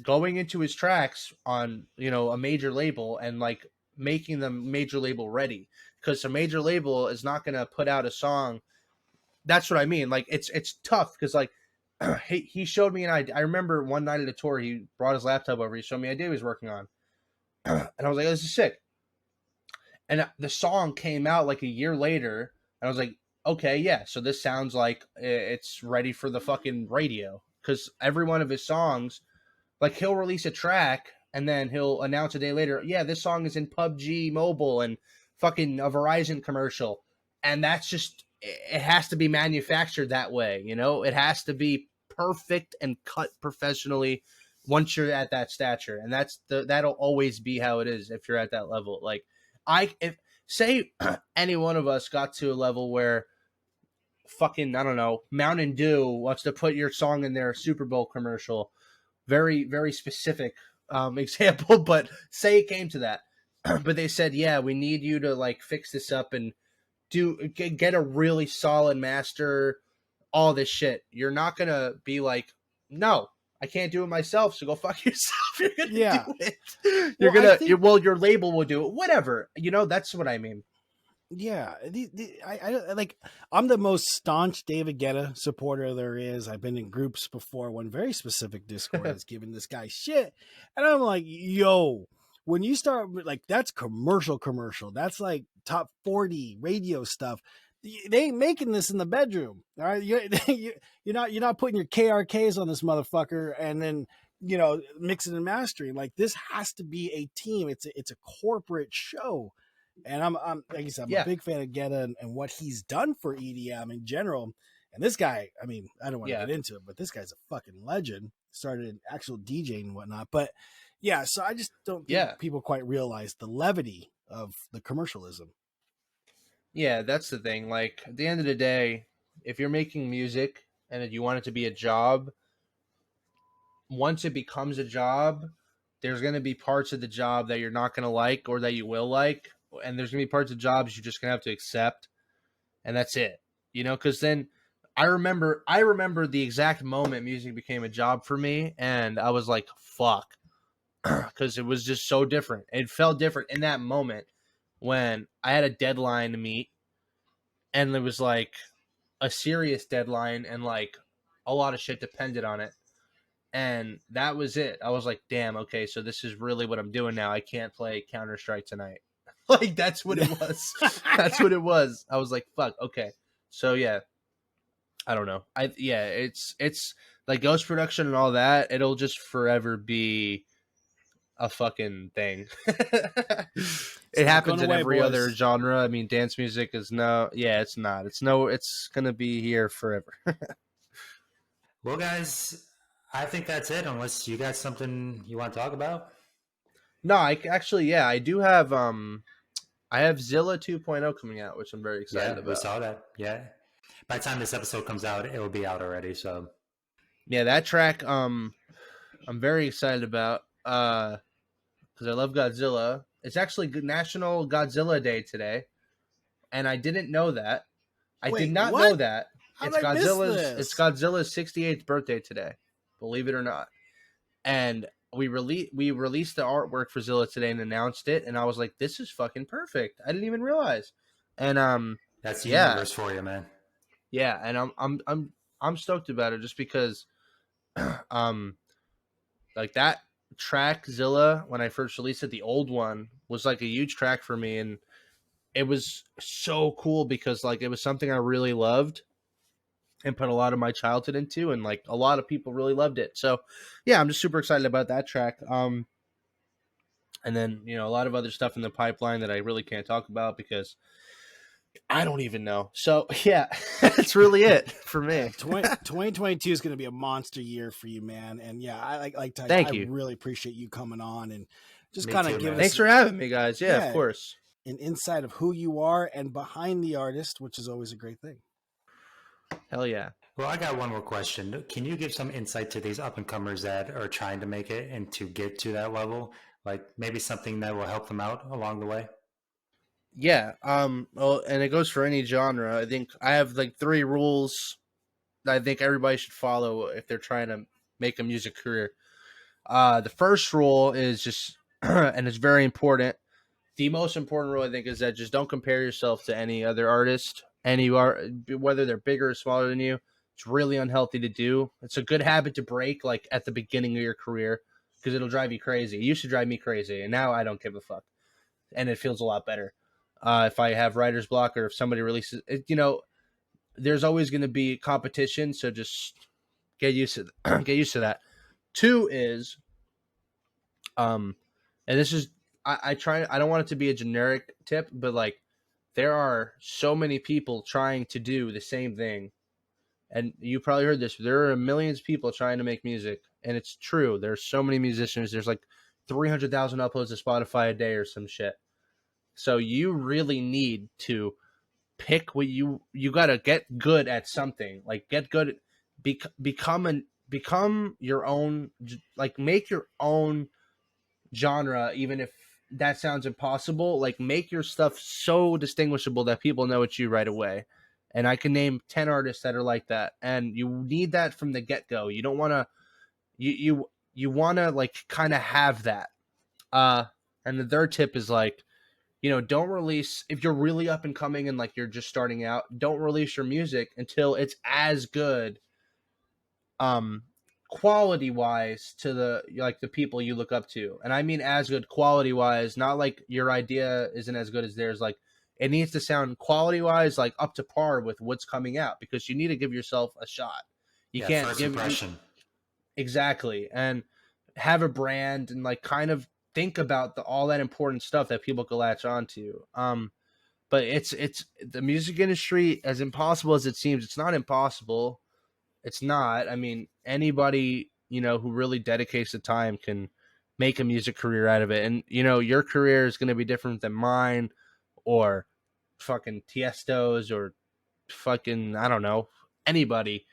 going into his tracks on, a major label, and like making them major label ready, because a major label is not going to put out a song. That's what I mean. Like, it's tough because like, he showed me an idea. I remember one night at a tour, he brought his laptop over. He showed me an idea he was working on. And I was like, oh, this is sick. And the song came out like a year later, And I was like, okay, yeah, so this sounds like it's ready for the fucking radio. Because every one of his songs, like he'll release a track and then he'll announce a day later, yeah, this song is in PUBG Mobile and fucking a Verizon commercial. And that's just, it has to be manufactured that way, you know? It has to be perfect and cut professionally once you're at that stature. And that'll always be how it is if you're at that level. Like, if say any one of us got to a level where fucking, I don't know, Mountain Dew wants to put your song in their Super Bowl commercial. Very, very specific example, but say it came to that. But they said, yeah, we need you to like fix this up and get a really solid master, all this shit. You're not going to be like, no, I can't do it myself, so go fuck yourself. You're going to do it. You're going to, your label will do it. Whatever. You know, that's what I mean. Yeah, I like. I'm the most staunch David Guetta supporter there is. I've been in groups before. One very specific Discord that's giving this guy shit, and I'm like, yo, when you start like that's commercial, that's like top 40 radio stuff. They ain't making this in the bedroom. All right, you're not putting your KRKs on this motherfucker, and then mixing and mastering. Like this has to be a team. It's a corporate show. And I'm like I said, I'm a big fan of Guetta and what he's done for EDM in general. And this guy, I mean, I don't want to get into it, but this guy's a fucking legend. Started actual DJing and whatnot. But yeah, so I just don't think people quite realize the levity of the commercialism. Yeah, that's the thing. Like at the end of the day, if you're making music and you want it to be a job, once it becomes a job, there's going to be parts of the job that you're not going to like or that you will like. And there's going to be parts of jobs you're just going to have to accept. And that's it. You know, because then I remember the exact moment music became a job for me. And I was like, fuck. Because it was just so different. It felt different in that moment when I had a deadline to meet. And it was like a serious deadline. And like a lot of shit depended on it. And that was it. I was like, damn, okay, so this is really what I'm doing now. I can't play Counter-Strike tonight. Like, that's what it was. That's what it was. I was like, fuck, okay. So, yeah. I don't know. It's like Ghost Production and all that. It'll just forever be a fucking thing. It happens in every other genre. I mean, dance music is it's not. It's going to be here forever. Well, guys, I think that's it, unless you got something you want to talk about. No, I do have I have ZILLA 2.0 coming out, which I'm very excited about. We saw that. Yeah. By the time this episode comes out, it will be out already, so. Yeah, that track I'm very excited about cuz I love Godzilla. It's actually National Godzilla Day today, and I didn't know that. I did not know that. It's Godzilla's 68th birthday today. Believe it or not. And we released the artwork for ZILLA today and announced it, and I was like, this is fucking perfect. I didn't even realize. And that's the universe for you, man. Yeah, and I'm stoked about it just because like that track ZILLA, when I first released it, the old one was like a huge track for me, and it was so cool because like it was something I really loved and put a lot of my childhood into, and like a lot of people really loved it. So yeah, I'm just super excited about that track. And then, a lot of other stuff in the pipeline that I really can't talk about because I don't even know. So yeah, that's really it for me. 2022 is going to be a monster year for you, man. And yeah, I really appreciate you coming on and just kind of giving us. Thanks for having me, guys. Yeah, of course. An insight of who you are and behind the artist, which is always a great thing. Hell yeah. Well, I got one more question. Can you give some insight to these up-and-comers that are trying to make it and to get to that level? Like maybe something that will help them out along the way? Yeah. Well, and it goes for any genre. I think I have like 3 rules that I think everybody should follow if they're trying to make a music career. The first rule is just, and it's very important. The most important rule, I think, is that just don't compare yourself to any other artist. Whether they're bigger or smaller than you. It's really unhealthy to do. It's a good habit to break like at the beginning of your career because it'll drive you crazy. It used to drive me crazy, and now I don't give a fuck. And it feels a lot better. If I have writer's block or if somebody releases it, there's always going to be competition. So just get used to get used to that. Two is, and this is, I try, I don't want it to be a generic tip, but like there are so many people trying to do the same thing. And you probably heard this. There are millions of people trying to make music, and it's true. There's so many musicians. There's like 300,000 uploads to Spotify a day or some shit. So you really need to pick what you got to get good at something. Like get good, become your own. Like make your own genre, even if that sounds impossible. Like make your stuff so distinguishable that people know it's you right away. And I can name 10 artists that are like that. And you need that from the get-go. You don't want to you want to like kind of have that. And the third tip is like, don't release, if you're really up and coming and like you're just starting out, don't release your music until it's as good quality wise to the people you look up to. And I mean as good quality wise, not like your idea isn't as good as theirs. Like it needs to sound quality wise like up to par with what's coming out, because you need to give yourself a shot. You can't first give impression. Exactly. And have a brand and like kind of think about all that important stuff that people can latch onto. But it's the music industry, as impossible as it seems, it's not impossible. It's not. I mean, anybody, who really dedicates the time can make a music career out of it. And, your career is going to be different than mine or fucking Tiesto's or fucking, I don't know, anybody,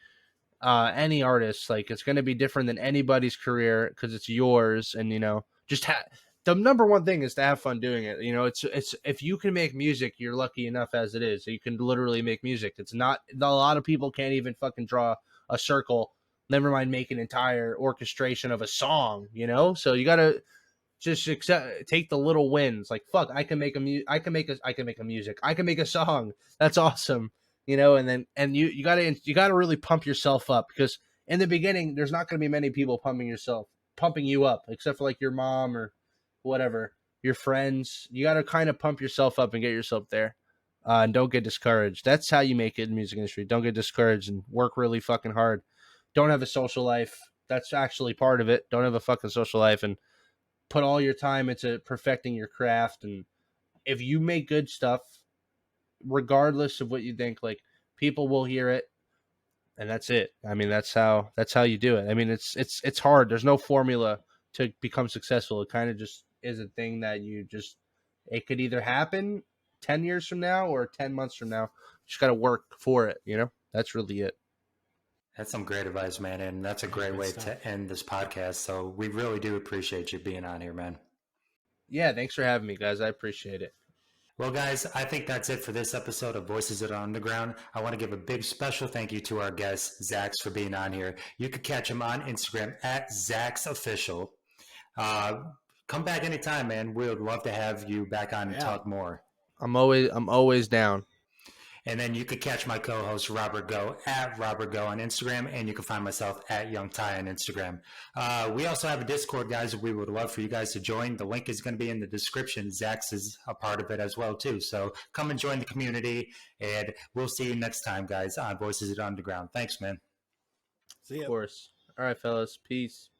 any artist. Like, it's going to be different than anybody's career because it's yours. And, just the number one thing is to have fun doing it. It's if you can make music, you're lucky enough as it is. So you can literally make music. It's not, a lot of people can't even fucking draw a circle, never mind make an entire orchestration of a song, so you gotta just take the little wins. Like, fuck, I can make a song. That's awesome. And you gotta really pump yourself up, because in the beginning there's not gonna be many people pumping you up, except for like your mom or whatever, your friends. You gotta kind of pump yourself up and get yourself there. And don't get discouraged. That's how you make it in the music industry. Don't get discouraged and work really fucking hard. Don't have a social life. That's actually part of it. Don't have a fucking social life, and put all your time into perfecting your craft. And if you make good stuff, regardless of what you think, like people will hear it, and that's it. I mean, that's how you do it. I mean, it's hard. There's no formula to become successful. It kind of just is a thing that it could either happen 10 years from now or 10 months from now. You just got to work for it. That's really it. That's some great advice, man. And that's a great way to end this podcast. So we really do appreciate you being on here, man. Yeah. Thanks for having me, guys. I appreciate it. Well, guys, I think that's it for this episode of Voices of the Underground. I want to give a big special thank you to our guest, ZAXX, for being on here. You can catch him on Instagram at ZAXX Official. Come back anytime, man. We would love to have you back on and talk more. I'm always down. And then you could catch my co-host Robert Go at Robert Go on Instagram, and you can find myself at Young Ty on Instagram. We also have a Discord, guys. We would love for you guys to join. The link is going to be in the description. ZAXX is a part of it as well too. So come and join the community, and we'll see you next time, guys, on Voices of the Underground. Thanks, man. See ya. Of course. All right, fellas. Peace.